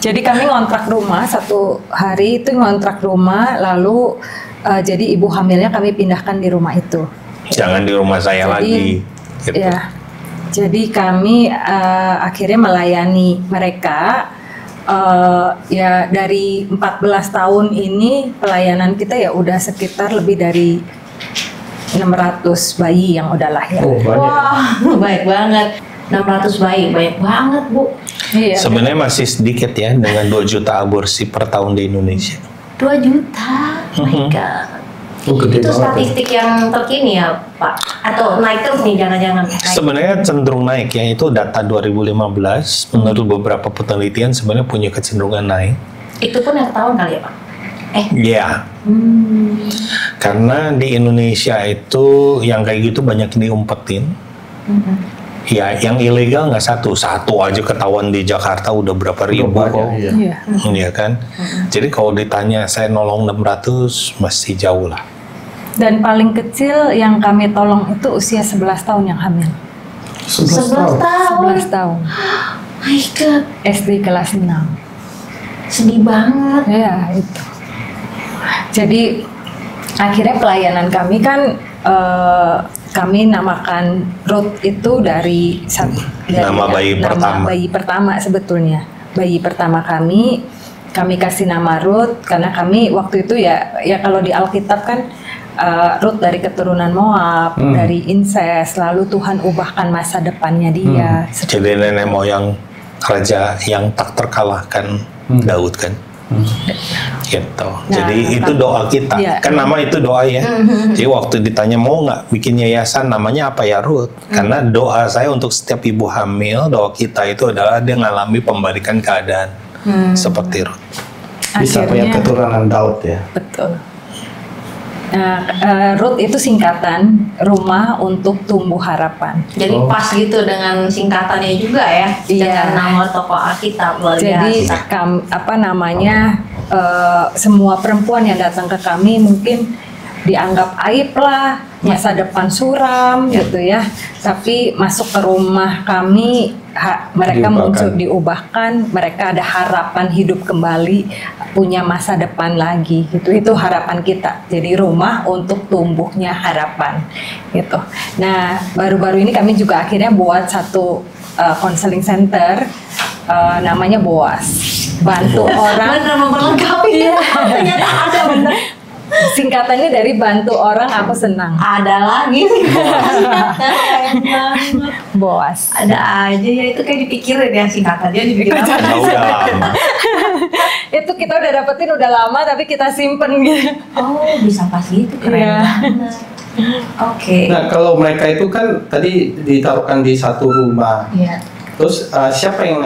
Jadi kami ngontrak rumah, satu hari itu ngontrak rumah, lalu jadi ibu hamilnya kami pindahkan di rumah itu. Jangan di rumah saya lagi. Gitu. Ya, jadi kami akhirnya melayani mereka. Ya dari 14 tahun ini pelayanan kita ya udah sekitar lebih dari 600 bayi yang udah lahir. Wah, baik banget. 600 bayi, banyak banget Bu. Iya. Sebenarnya masih sedikit ya dengan 2 juta aborsi per tahun di Indonesia. 2 juta, my God. Itu statistik yang terkini ya Pak? Atau naik terus nih, jangan-jangan naik? Sebenarnya cenderung naik ya, itu data 2015. Menurut beberapa penelitian sebenarnya punya kecenderungan naik. Itu pun yang ketahuan kali ya Pak? Iya. Karena di Indonesia itu yang kayak gitu banyak diumpetin. Ya, yang ilegal nggak satu aja ketahuan di Jakarta udah berapa ribu kok. Iya kan. Jadi kalau ditanya saya nolong 600 masih jauh lah. Dan paling kecil yang kami tolong itu usia 11 tahun yang hamil. 11 tahun? 11 tahun. My God. SD kelas 6. Sedih banget. Ya, itu. Jadi akhirnya pelayanan kami kan kami namakan Ruth itu dari nama bayi pertama sebetulnya. Bayi pertama kami kasih nama Ruth karena kami waktu itu ya kalau di Alkitab kan Ruth dari keturunan Moab, dari incest, lalu Tuhan ubahkan masa depannya dia. Jadi nenek moyang raja yang tak terkalahkan Daud kan. Gitu. Jadi itu doa kita. Kan nama itu doa ya. Jadi waktu ditanya mau nggak bikin yayasan namanya apa ya Ruth? Karena doa saya untuk setiap ibu hamil, doa kita itu adalah dia ngalami pembalikan keadaan seperti Ruth. Bisa punya keturunan Daud ya. Betul. Nah, Ruth itu singkatan Rumah untuk Tumbuh Harapan. Jadi pas gitu dengan singkatannya juga ya, dengan nama tokoh Alkitab luar biasa. Jadi semua perempuan yang datang ke kami mungkin dianggap aib lah, masa depan suram gitu ya. Tapi masuk ke rumah kami, mereka muncul diubahkan, mereka ada harapan hidup kembali, punya masa depan lagi gitu. Itu harapan kita. Jadi rumah untuk tumbuhnya harapan gitu. Nah, baru-baru ini kami juga akhirnya buat satu counseling center, namanya BOAS, bantu orang. Benar memperlengkapi. Ternyata ada benar. Singkatannya dari bantu orang aku senang. Ada lagi singkatan. BOAS. Ada aja ya, itu kayak dipikirin ya singkatannya dipikirin. Udah lama. Itu kita udah dapetin udah lama tapi kita simpen gitu. Oh, bisa pas gitu, keren Iya. banget. Oke. Nah, kalau mereka itu kan tadi ditaruhkan di satu rumah. Iya. Terus siapa yang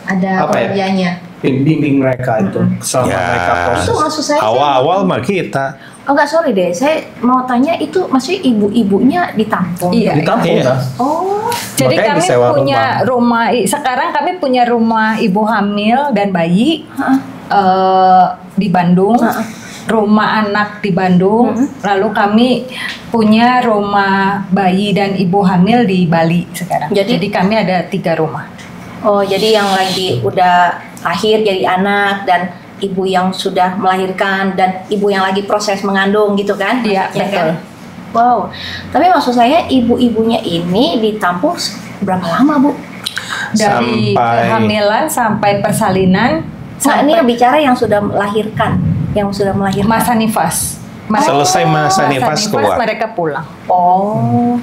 Ada apa ya? pekerjaannya. bimbing mereka itu selama Ya. mereka proses? Itu maksud saya. Awal-awal mah kita. Oh enggak, sorry deh. Saya mau tanya itu maksudnya ibu-ibunya ditampung. Iya. Ditampung Iya. kan? Oh. Jadi Makanya kami disewa punya rumah. Sekarang kami punya rumah ibu hamil dan bayi di Bandung. Rumah anak di Bandung. Lalu kami punya rumah bayi dan ibu hamil di Bali sekarang. Jadi kami ada 3 rumah. Oh, jadi yang lagi udah lahir jadi anak dan ibu yang sudah melahirkan dan ibu yang lagi proses mengandung gitu kan? Iya, maksudnya betul. kan? Wow. Tapi maksud saya ibu-ibunya ini ditampung berapa lama, Bu? Dari kehamilan sampai persalinan. Nah, ini bicara yang sudah melahirkan, masa nifas. Selesai masa nifas keluar. Mereka pulang. Oh.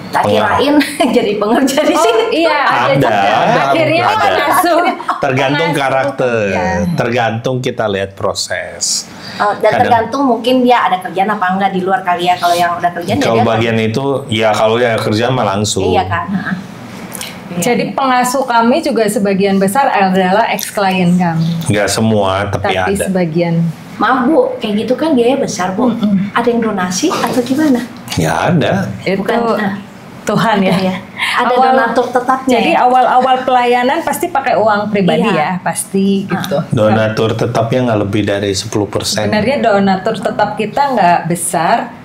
Tak kirain jadi pengerja di sini. Iya, Ada. Akhirnya Ada. pengasuh. Tergantung Pengasuh. karakter, Ya. tergantung kita lihat proses. Dan tergantung mungkin dia ada kerjaan apa enggak di luar kali ya. Kalau yang udah kerjaan Kalau dia bagian itu, ya kalau ya kerjaan mah langsung. iya kan. Jadi pengasuh kami juga sebagian besar adalah ex-klien kami. Nggak semua, tapi Tapi ada. sebagian. Maaf Bu, kayak gitu kan biaya besar Bu. Ada yang donasi atau gimana? Ya ada. Itu Bukan, nah. Tuhan ya. Ya. Ada donatur tetapnya. Jadi ya? awal-awal pelayanan pasti pakai uang pribadi Iya. ya, pasti gitu. Donatur tetapnya nggak lebih dari 10%. Sebenarnya donatur tetap kita nggak besar,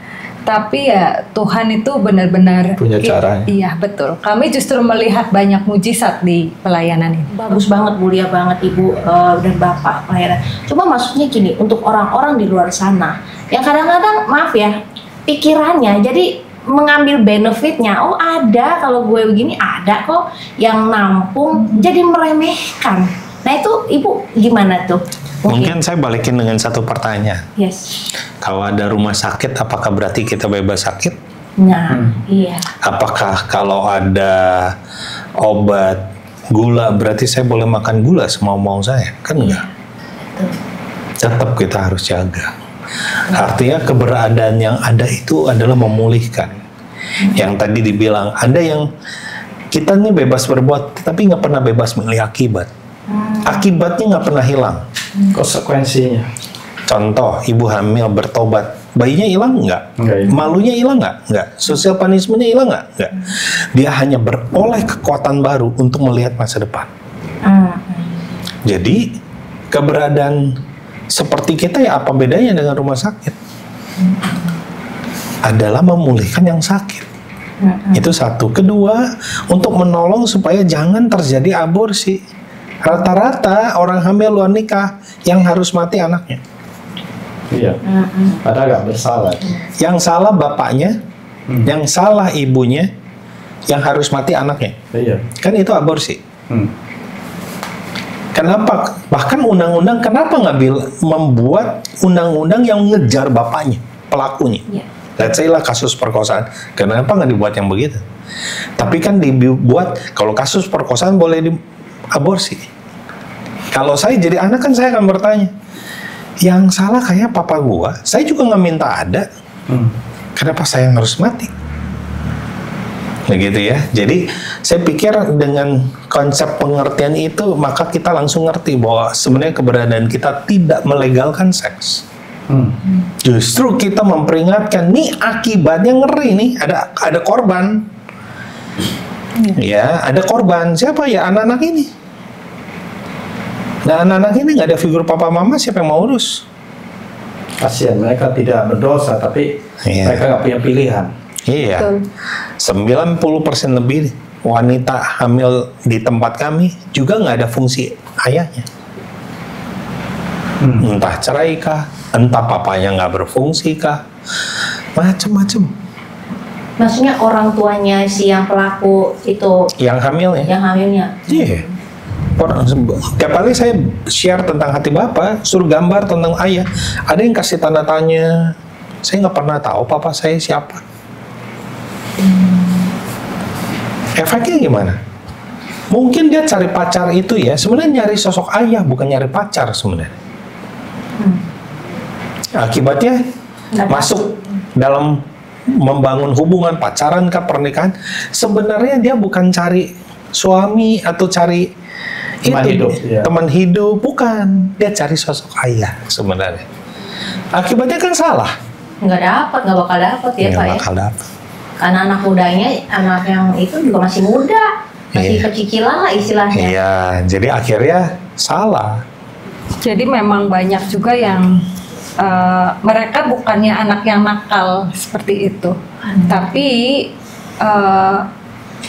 tapi ya Tuhan itu benar-benar Punya caranya. Iya betul. Kami justru melihat banyak mujizat di pelayanan ini. Bagus banget, mulia banget Ibu dan Bapak pelayanan. Cuma maksudnya gini, untuk orang-orang di luar sana yang kadang-kadang maaf ya, pikirannya jadi mengambil benefitnya. Oh ada, kalau gue begini ada kok yang nampung, jadi meremehkan. Nah itu Ibu gimana tuh? Mungkin saya balikin dengan satu pertanyaan. Yes. Kalau ada rumah sakit, apakah berarti kita bebas sakit? Nah, iya. Apakah kalau ada obat gula, berarti saya boleh makan gula semau-mau saya? Kan enggak. Tetap kita harus jaga. Artinya keberadaan yang ada itu adalah memulihkan. Yang tadi dibilang, ada yang kita nih bebas berbuat, tapi nggak pernah bebas milih akibat. Akibatnya nggak pernah hilang. Konsekuensinya. Contoh, ibu hamil bertobat, bayinya hilang nggak? Nggak hilang. Malunya hilang nggak? Nggak. Social punishment-nya hilang nggak? Nggak. Dia hanya beroleh kekuatan baru untuk melihat masa depan. Jadi, keberadaan seperti kita ya apa bedanya dengan rumah sakit? Adalah memulihkan yang sakit. Itu satu. Kedua, untuk menolong supaya jangan terjadi aborsi. Rata-rata orang hamil luar nikah yang harus mati anaknya. Iya. Padahal nggak bersalah. Yang salah bapaknya, yang salah ibunya, yang harus mati anaknya. Iya. Kan itu aborsi. Kenapa? Bahkan undang-undang kenapa nggak membuat undang-undang yang ngejar bapaknya, pelakunya? Iya. Let's say lah kasus perkosaan, kenapa nggak dibuat yang begitu? Tapi kan dibuat kalau kasus perkosaan boleh diaborsi. Kalau saya jadi anak kan saya akan bertanya, yang salah kayak papa gua, saya juga nggak minta ada. Kenapa saya yang harus mati? Begitu ya. Jadi saya pikir dengan konsep pengertian itu maka kita langsung ngerti bahwa sebenarnya keberadaan kita tidak melegalkan seks. Justru kita memperingatkan nih akibatnya ngeri nih, ada korban. Ya, ada korban. Siapa ya? Anak-anak ini. Nah, anak-anak ini nggak ada figur papa mama, siapa yang mau urus? Kasihan mereka tidak berdosa, tapi Iya. mereka nggak punya pilihan. Iya. Betul. 90% lebih wanita hamil di tempat kami juga nggak ada fungsi ayahnya. Entah cerai kah, entah papanya nggak berfungsi kah, macem-macem. Maksudnya orang tuanya si yang pelaku itu Yang hamil ya. yang hamilnya. Iya. Tiap kali saya share tentang hati Bapak, suruh gambar tentang ayah, ada yang kasih tanda tanya. Saya nggak pernah tahu papa saya siapa. Efeknya gimana? Mungkin dia cari pacar itu ya, sebenarnya nyari sosok ayah, bukan nyari pacar sebenarnya. Akibatnya masuk dalam membangun hubungan pacaran kah, pernikahan, sebenarnya dia bukan cari suami atau cari Teman hidup, ya. teman hidup, bukan, dia cari sosok ayah sebenarnya. Akibatnya kan salah. Nggak bakal dapat ya Nggak Pak ya. bakal dapet. Karena anak mudanya, anak yang itu juga masih muda, masih Iya. kecicilan lah istilahnya. Iya, jadi akhirnya salah. Jadi memang banyak juga yang mereka bukannya anak yang nakal seperti itu, tapi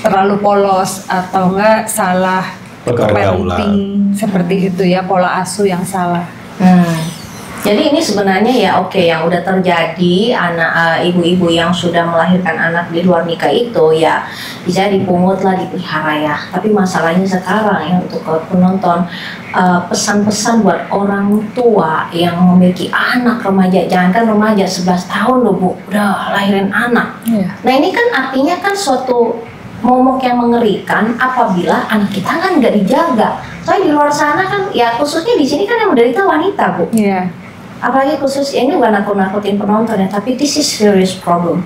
terlalu polos atau enggak salah Pergaulan. parenting seperti itu ya, pola asuh yang salah. Jadi ini sebenarnya ya oke, yang udah terjadi anak ibu-ibu yang sudah melahirkan anak di luar nikah itu ya bisa dipungut lah, dipelihara ya. Tapi masalahnya sekarang ya untuk penonton, pesan-pesan buat orang tua yang memiliki anak remaja, jangankan remaja 11 tahun loh Bu, udah lahirin anak. Iya. Nah ini kan artinya kan suatu momok yang mengerikan apabila anak kita kan nggak dijaga. Soalnya di luar sana kan ya khususnya di sini kan yang menderita wanita Bu. Iya. Apalagi khusus ini bukan nakut-nakutin penonton ya, tapi this is serious problem.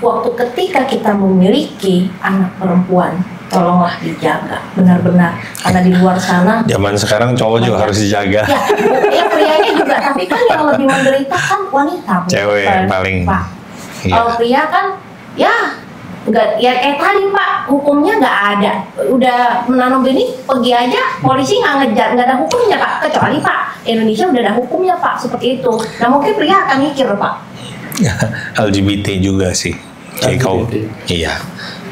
Waktu ketika kita memiliki anak perempuan, tolonglah dijaga benar-benar, karena di luar sana Zaman sekarang cowok juga harus dijaga. ya prianya juga, tapi kan yang lebih menderita kan wanita Bu. Cewek yang paling. Pak. Iya. Kalau pria kan ya nggak, ya tadi Pak, hukumnya nggak ada. Udah menanam benih pergi aja, polisi nggak ngejar, nggak ada hukumnya Pak. Kecuali Pak Indonesia udah ada hukumnya Pak seperti itu. Nah mungkin pria akan mikir Pak. LGBT juga sih. Kayak kau. Iya.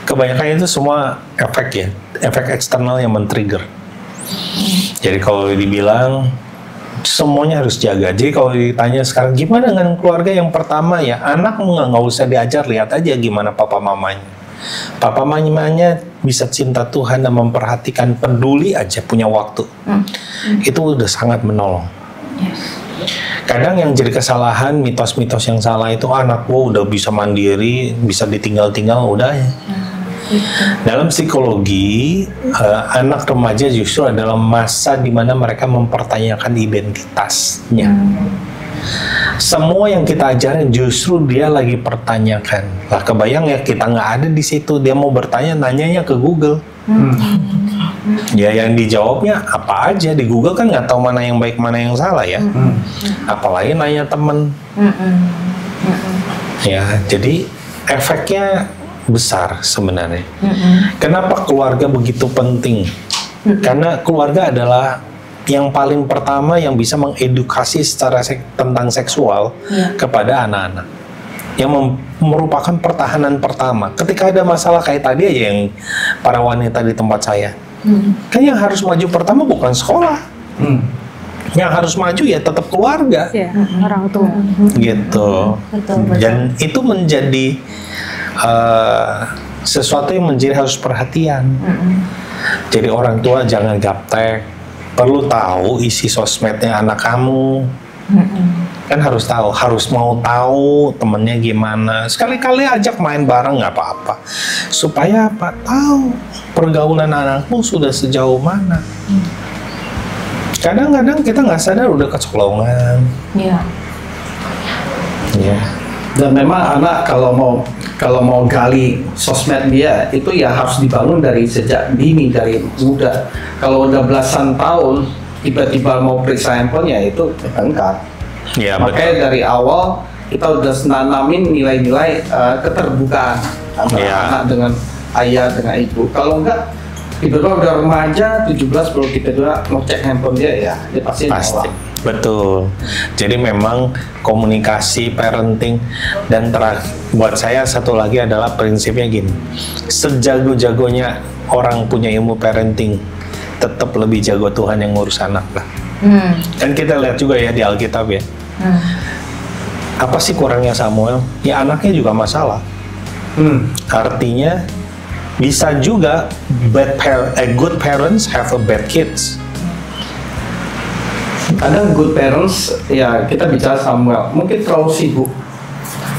Kebanyakan itu semua efek ya, efek eksternal yang men-trigger. Jadi kalau dibilang semuanya harus jaga. Jadi kalau ditanya sekarang gimana dengan keluarga yang pertama ya, anak nggak usah diajar, lihat aja gimana papa mamanya. Papa mamanya bisa cinta Tuhan dan memperhatikan, peduli aja, punya waktu. Itu udah sangat menolong. Kadang yang jadi kesalahan, mitos-mitos yang salah itu anak gua udah bisa mandiri, bisa ditinggal-tinggal, udah ya. Dalam psikologi, anak remaja justru adalah masa di mana mereka mempertanyakan identitasnya. Semua yang kita ajarin justru dia lagi pertanyakan. Lah kebayang ya, kita nggak ada di situ, dia mau bertanya, nanyanya ke Google. Ya yang dijawabnya apa aja di Google kan nggak tahu mana yang baik mana yang salah ya. Apalagi nanya temen. Ya jadi efeknya besar sebenarnya. Kenapa keluarga begitu penting? Karena keluarga adalah yang paling pertama yang bisa mengedukasi secara tentang seksual kepada anak-anak. Yang merupakan pertahanan pertama. Ketika ada masalah kayak tadi aja yang para wanita di tempat saya. Kan yang harus maju pertama bukan sekolah. Yang harus maju ya tetap keluarga. Ya, orang tua. Gitu. Betul. Dan itu menjadi sesuatu yang menjadi harus perhatian. Jadi orang tua jangan gaptek, perlu tahu isi sosmednya anak kamu. Kan harus tahu, harus mau tahu temennya gimana. Sekali-kali ajak main bareng nggak apa-apa, supaya apa? Tahu pergaulan anakmu sudah sejauh mana. Kadang-kadang kita nggak sadar udah kecolongan. Iya. Ya. Dan memang anak kalau mau gali sosmed dia itu ya harus dibangun dari sejak dini, dari muda. Kalau udah belasan tahun tiba-tiba mau periksa handphonenya itu enggak. Ya, Makanya dari awal kita udah nanamin nilai-nilai keterbukaan antara Ya. anak dengan ayah dengan ibu. Kalau enggak tiba-tiba udah remaja 17 baru tiba-tiba ngecek handphone dia, ya dia pasti Pasti, nolak. betul. Jadi memang komunikasi, parenting, dan buat saya satu lagi adalah prinsipnya gini. Sejago-jagonya orang punya ilmu parenting, tetap lebih jago Tuhan yang ngurus anak lah. Dan kita lihat juga ya di Alkitab ya. Apa sih kurangnya Samuel? Ya anaknya juga masalah. Artinya bisa juga good parents have a bad kids. Kadang good parents, ya kita bicara Samuel, mungkin terlalu sibuk.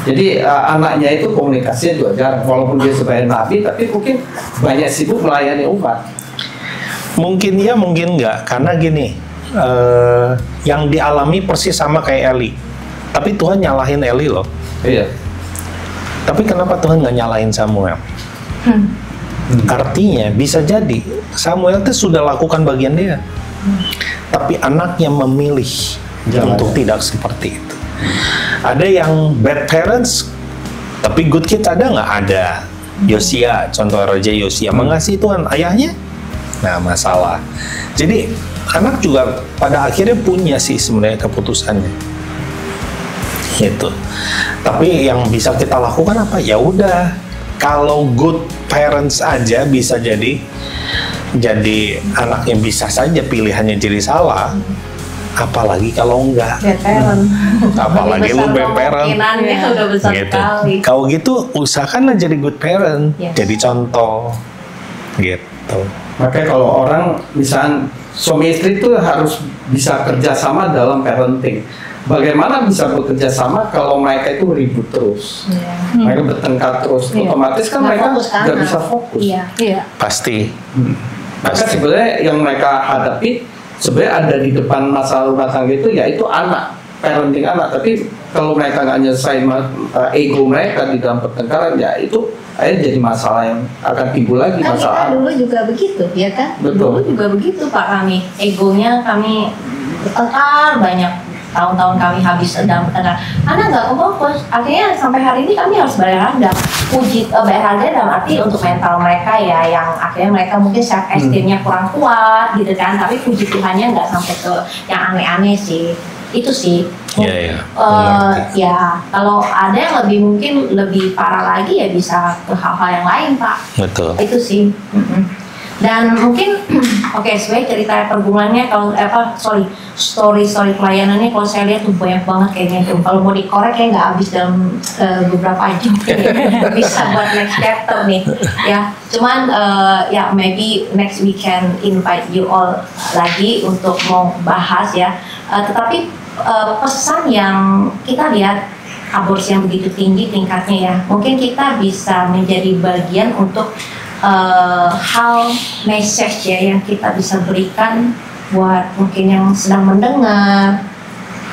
Jadi anaknya itu komunikasinya juga jarang, walaupun dia sebagai nabi, tapi mungkin banyak sibuk melayani umat. Mungkin ya, mungkin enggak. Karena gini, yang dialami persis sama kayak Eli. Tapi Tuhan nyalahin Eli loh. Iya. Tapi kenapa Tuhan nggak nyalahin Samuel? Artinya bisa jadi Samuel itu sudah lakukan bagian dia. Tapi anaknya memilih untuk tidak seperti itu. Ada yang bad parents, tapi good kids ada nggak? Ada. Yosia, contoh Raja Yosia, mengasihi Tuhan ayahnya. Nah, masalah. Jadi anak juga pada akhirnya punya sih sebenarnya keputusannya. Gitu. Tapi yang bisa kita lakukan apa? Ya udah, kalau good parents aja bisa jadi anak yang bisa saja pilihannya jadi salah. Apalagi kalau enggak. Bad parent. Apalagi lu bad parent. Kemungkinannya udah besar Gitu. sekali. Kalau gitu usahakanlah jadi good parent, Yes. jadi contoh. Gitu. Makanya kalau orang misalnya suami istri itu harus bisa kerjasama dalam parenting. Bagaimana bisa bekerja sama kalau mereka itu ribut terus, mereka bertengkar terus, Iya. otomatis kan Nggak mereka fokus kan? nggak bisa fokus. Iya. Iya. Pasti. Maka sebenarnya yang mereka hadapi sebenarnya ada di depan masalah rumah tangga itu yaitu anak, parenting anak. Tapi kalau mereka nggak nyelesain ego mereka di dalam pertengkaran, ya itu akhirnya jadi masalah yang akan timbul lagi, Kan masalah. kita dulu juga begitu, ya kan? Betul. Dulu juga begitu Pak kami. Egonya kami bertengkar banyak. Tahun-tahun kami habis dalam bertengkar. Karena nggak fokus. Akhirnya sampai hari ini kami harus bayar harga. Bayar harga dalam arti untuk mental mereka ya, yang akhirnya mereka mungkin self esteemnya kurang kuat gitu kan. Tapi puji Tuhannya nggak sampai ke yang aneh-aneh sih. Itu sih. Iya, iya. Ya, kalau ada yang mungkin lebih parah lagi ya bisa ke hal-hal yang lain Pak. Betul. Itu sih. Dan mungkin oke, sebenarnya cerita pergumulannya kalau story pelayanannya kalau saya lihat tuh banyak banget kayaknya tuh. Kalau mau dikorek kayak nggak habis dalam beberapa jam. Bisa buat next chapter nih ya. Cuman ya maybe next we can invite you all lagi untuk mau bahas ya. Tetapi pesan yang kita lihat aborsi yang begitu tinggi tingkatnya ya, mungkin kita bisa menjadi bagian untuk hal message ya yang kita bisa berikan buat mungkin yang sedang mendengar.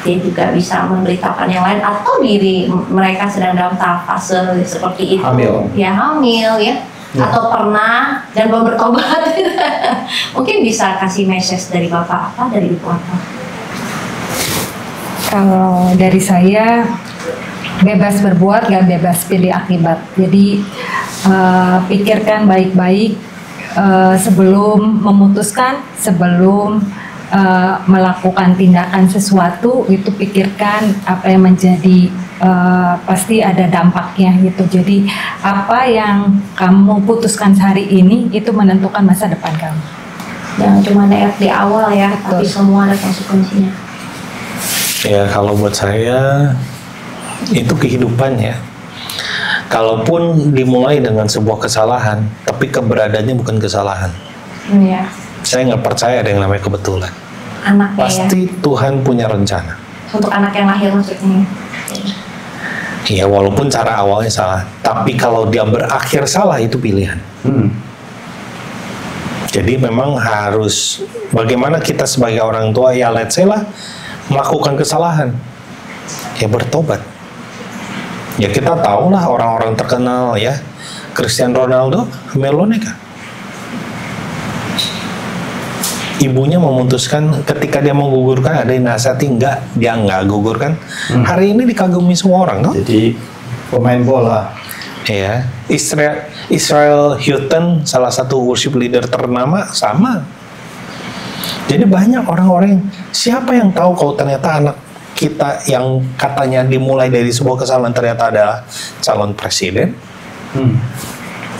Dia juga bisa memberitahukan yang lain atau diri mereka sedang dalam tahap fase seperti itu, Hamil ya, atau pernah dan belum bertobat. Mungkin bisa kasih message dari Bapak apa, dari Ibu apa? Kalau dari saya, bebas berbuat, gak bebas pilih akibat. Jadi pikirkan baik-baik sebelum memutuskan, sebelum melakukan tindakan sesuatu, itu pikirkan apa yang menjadi pasti ada dampaknya gitu. Jadi apa yang kamu putuskan hari ini itu menentukan masa depan kamu. Jangan cuma lihat di awal ya, Betul. tapi semua ada konsekuensinya. Ya kalau buat saya itu kehidupan ya. Kalaupun dimulai dengan sebuah kesalahan, tapi keberadaannya bukan kesalahan. Iya. Saya nggak percaya ada yang namanya kebetulan. Anaknya Pasti Tuhan punya rencana. ya. Untuk anak yang lahir maksudnya. Ya walaupun cara awalnya salah, tapi kalau dia berakhir salah itu pilihan. Jadi memang harus bagaimana kita sebagai orang tua ya let's say lah melakukan kesalahan, ya bertobat. Ya kita tahu lah orang-orang terkenal ya, Cristiano Ronaldo melonika. Ibunya memutuskan ketika dia mau gugurkan, ada yang nasihati enggak, dia enggak gugurkan. Hari ini dikagumi semua orang, toh? Jadi pemain bola. Ya, Israel Houghton, salah satu worship leader ternama, sama. Jadi banyak orang-orang, siapa yang tahu kalau ternyata anak kita yang katanya dimulai dari sebuah kesalahan ternyata adalah calon presiden?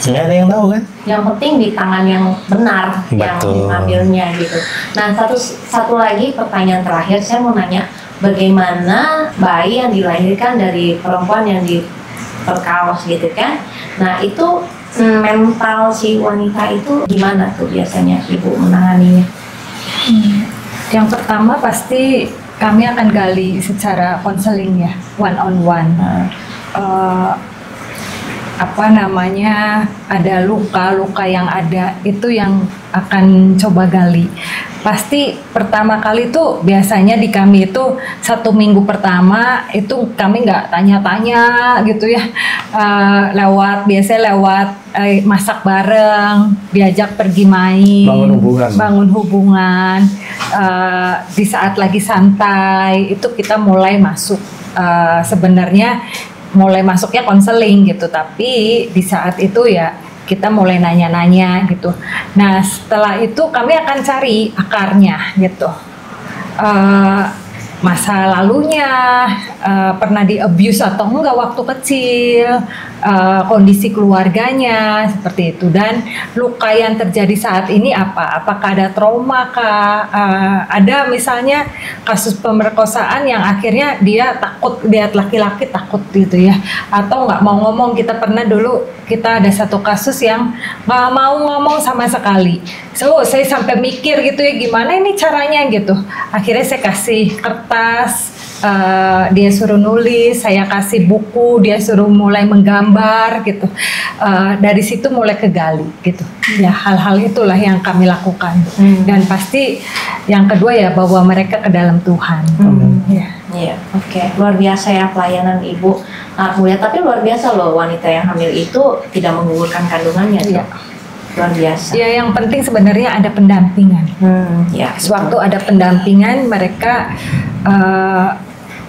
Nggak ada yang tahu kan? Yang penting di tangan yang benar yang Betul. mengambilnya gitu. Nah, satu lagi pertanyaan terakhir, saya mau nanya, bagaimana bayi yang dilahirkan dari perempuan yang diperkaos gitu kan? Nah, itu mental si wanita itu gimana tuh biasanya Ibu menanganinya? Yang pertama pasti kami akan gali secara konseling ya, one on one. Ada luka-luka yang ada, itu yang akan coba gali. Pasti pertama kali tuh biasanya di kami itu 1 minggu pertama itu kami nggak tanya-tanya gitu ya, biasanya lewat masak bareng, diajak pergi main, bangun hubungan. Di saat lagi santai itu kita mulai masuk, sebenarnya mulai masuknya konseling gitu, tapi di saat itu ya kita mulai nanya-nanya gitu. Nah, setelah itu kami akan cari akarnya gitu. Masa lalunya, pernah di abuse atau enggak waktu kecil, kondisi keluarganya seperti itu, dan luka yang terjadi saat ini apakah ada trauma kah, ada misalnya kasus pemerkosaan yang akhirnya dia takut lihat laki-laki, takut gitu ya, atau nggak mau ngomong. Kita ada satu kasus yang nggak mau ngomong sama sekali, saya sampai mikir gitu ya, gimana ini caranya gitu. Akhirnya saya kasih kertas, dia suruh nulis, saya kasih buku, dia suruh mulai menggambar gitu. Dari situ mulai kegali gitu. Ya, hal-hal itulah yang kami lakukan. Dan pasti yang kedua ya, bawa mereka ke dalam Tuhan. Iya, oke. Luar biasa ya pelayanan Ibu. Mulia, tapi luar biasa loh, wanita yang hamil itu tidak menggugurkan kandungannya. Iya. Luar biasa. Ya, yang penting sebenarnya ada pendampingan. Ya, Sewaktu ada pendampingan, mereka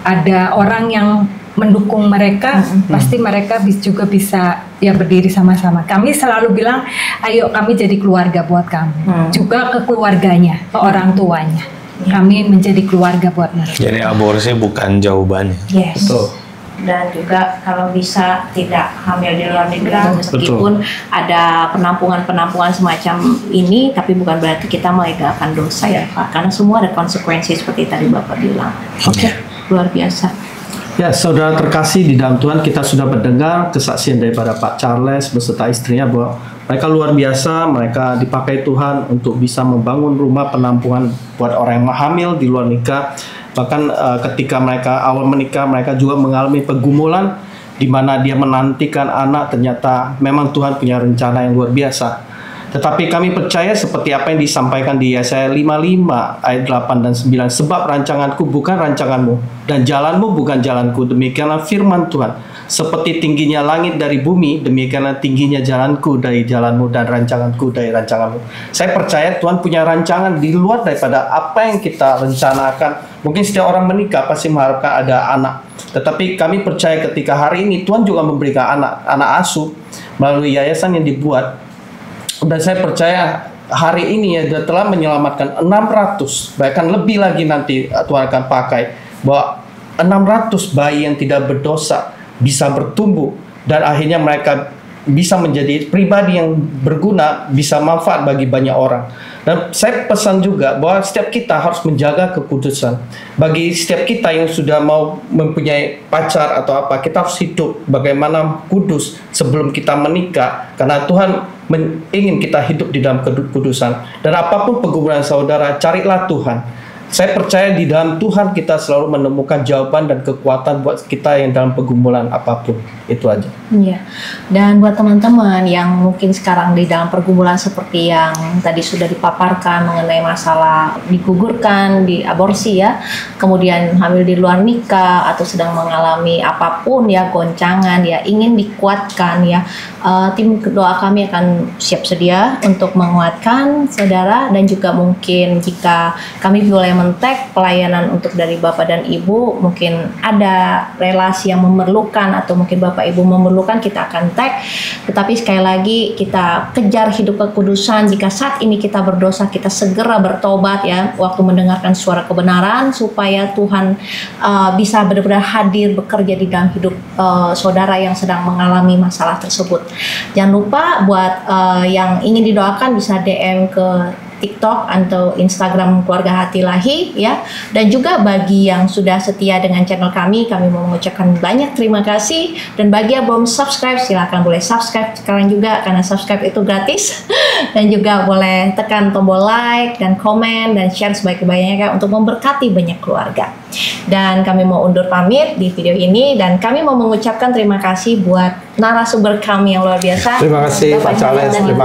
ada orang yang mendukung mereka, pasti mereka juga bisa ya berdiri sama-sama. Kami selalu bilang, ayo kami jadi keluarga buat kamu, juga ke keluarganya, ke orang tuanya. Kami menjadi keluarga buat mereka. Jadi aborsi bukan jawabannya. Yes. Betul. Dan juga kalau bisa tidak hamil di luar negeri, meskipun ada penampungan semacam ini, tapi bukan berarti kita melegalkan dosa ya Pak, karena semua ada konsekuensi seperti tadi Bapak bilang. Oke, luar biasa. Ya, saudara terkasih di dalam Tuhan, kita sudah mendengar kesaksian daripada Pak Charles beserta istrinya bahwa mereka luar biasa, mereka dipakai Tuhan untuk bisa membangun rumah penampungan buat orang yang hamil di luar nikah. Bahkan ketika mereka awal menikah, mereka juga mengalami pergumulan di mana dia menantikan anak, ternyata memang Tuhan punya rencana yang luar biasa. Tetapi kami percaya seperti apa yang disampaikan di Yesaya 55 ayat 8 dan 9. Sebab rancanganku bukan rancanganmu, dan jalanmu bukan jalanku. Demikianlah firman Tuhan. Seperti tingginya langit dari bumi, demikianlah tingginya jalanku dari jalanmu dan rancanganku dari rancanganmu. Saya percaya Tuhan punya rancangan di luar daripada apa yang kita rencanakan. Mungkin setiap orang menikah pasti mengharapkan ada anak. Tetapi kami percaya ketika hari ini Tuhan juga memberikan anak asuh melalui yayasan yang dibuat. Dan saya percaya hari ini ya dia telah menyelamatkan 600, bahkan lebih lagi nanti Tuhan akan pakai, bahwa 600 bayi yang tidak berdosa bisa bertumbuh dan akhirnya mereka bisa menjadi pribadi yang berguna, bisa manfaat bagi banyak orang. Dan saya pesan juga bahwa setiap kita harus menjaga kekudusan. Bagi setiap kita yang sudah mau mempunyai pacar atau apa, kita harus hidup bagaimana kudus sebelum kita menikah, karena Tuhan ingin kita hidup di dalam kekudusan. Dan apapun pergumulan saudara, carilah Tuhan. Saya percaya di dalam Tuhan kita selalu menemukan jawaban dan kekuatan buat kita yang dalam pergumulan apapun. Itu aja. Iya. Dan buat teman-teman yang mungkin sekarang di dalam pergumulan seperti yang tadi sudah dipaparkan mengenai masalah digugurkan, diaborsi ya, kemudian hamil di luar nikah atau sedang mengalami apapun ya, goncangan ya, ingin dikuatkan ya, tim doa kami akan siap sedia untuk menguatkan saudara. Dan juga mungkin jika kami boleh men-tag pelayanan untuk dari Bapak dan Ibu, mungkin ada relasi yang memerlukan atau mungkin Bapak Ibu memerlukan, kita akan tag. Tetapi sekali lagi kita kejar hidup kekudusan. Jika saat ini kita berdosa, kita segera bertobat ya, waktu mendengarkan suara kebenaran, supaya Tuhan bisa benar-benar hadir bekerja di dalam hidup saudara yang sedang mengalami masalah tersebut. Jangan lupa buat yang ingin didoakan bisa DM ke TikTok atau Instagram Keluarga Hati Ilahi ya. Dan juga bagi yang sudah setia dengan channel kami mau mengucapkan banyak terima kasih. Dan bagi yang belum subscribe, silakan boleh subscribe sekarang juga, karena subscribe itu gratis. Dan juga boleh tekan tombol like dan komen dan share sebaik-baiknya untuk memberkati banyak keluarga. Dan kami mau undur pamit di video ini, dan kami mau mengucapkan terima kasih buat narasumber kami yang luar biasa. Terima kasih Pak Charles, terima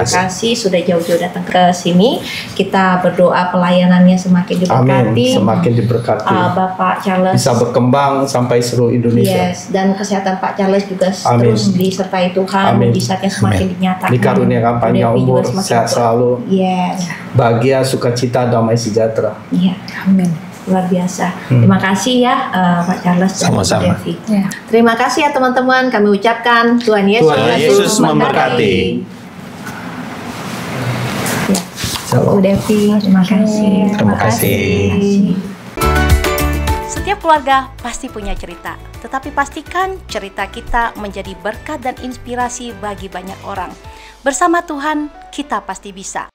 kasih sudah jauh-jauh datang ke sini. Kita berdoa pelayanannya semakin diberkati. Amin, semakin diberkati. Bapak Charles bisa berkembang sampai seluruh Indonesia. Yes, dan kesehatan Pak Charles juga Amin. terus disertai Tuhan, mujizatnya semakin dinyatakan. Dikaruniakan panjang umur, sehat selalu. Yes. Bahagia, sukacita, damai sejahtera. Iya, amin. Luar biasa. Terima kasih ya Pak Charles dan Bu Sama-sama. Devi. Terima kasih ya teman-teman. Kami ucapkan Tuhan Yesus memberkati. Ya. Bu Devi, terima kasih. Terima kasih. Setiap keluarga pasti punya cerita, tetapi pastikan cerita kita menjadi berkat dan inspirasi bagi banyak orang. Bersama Tuhan, kita pasti bisa.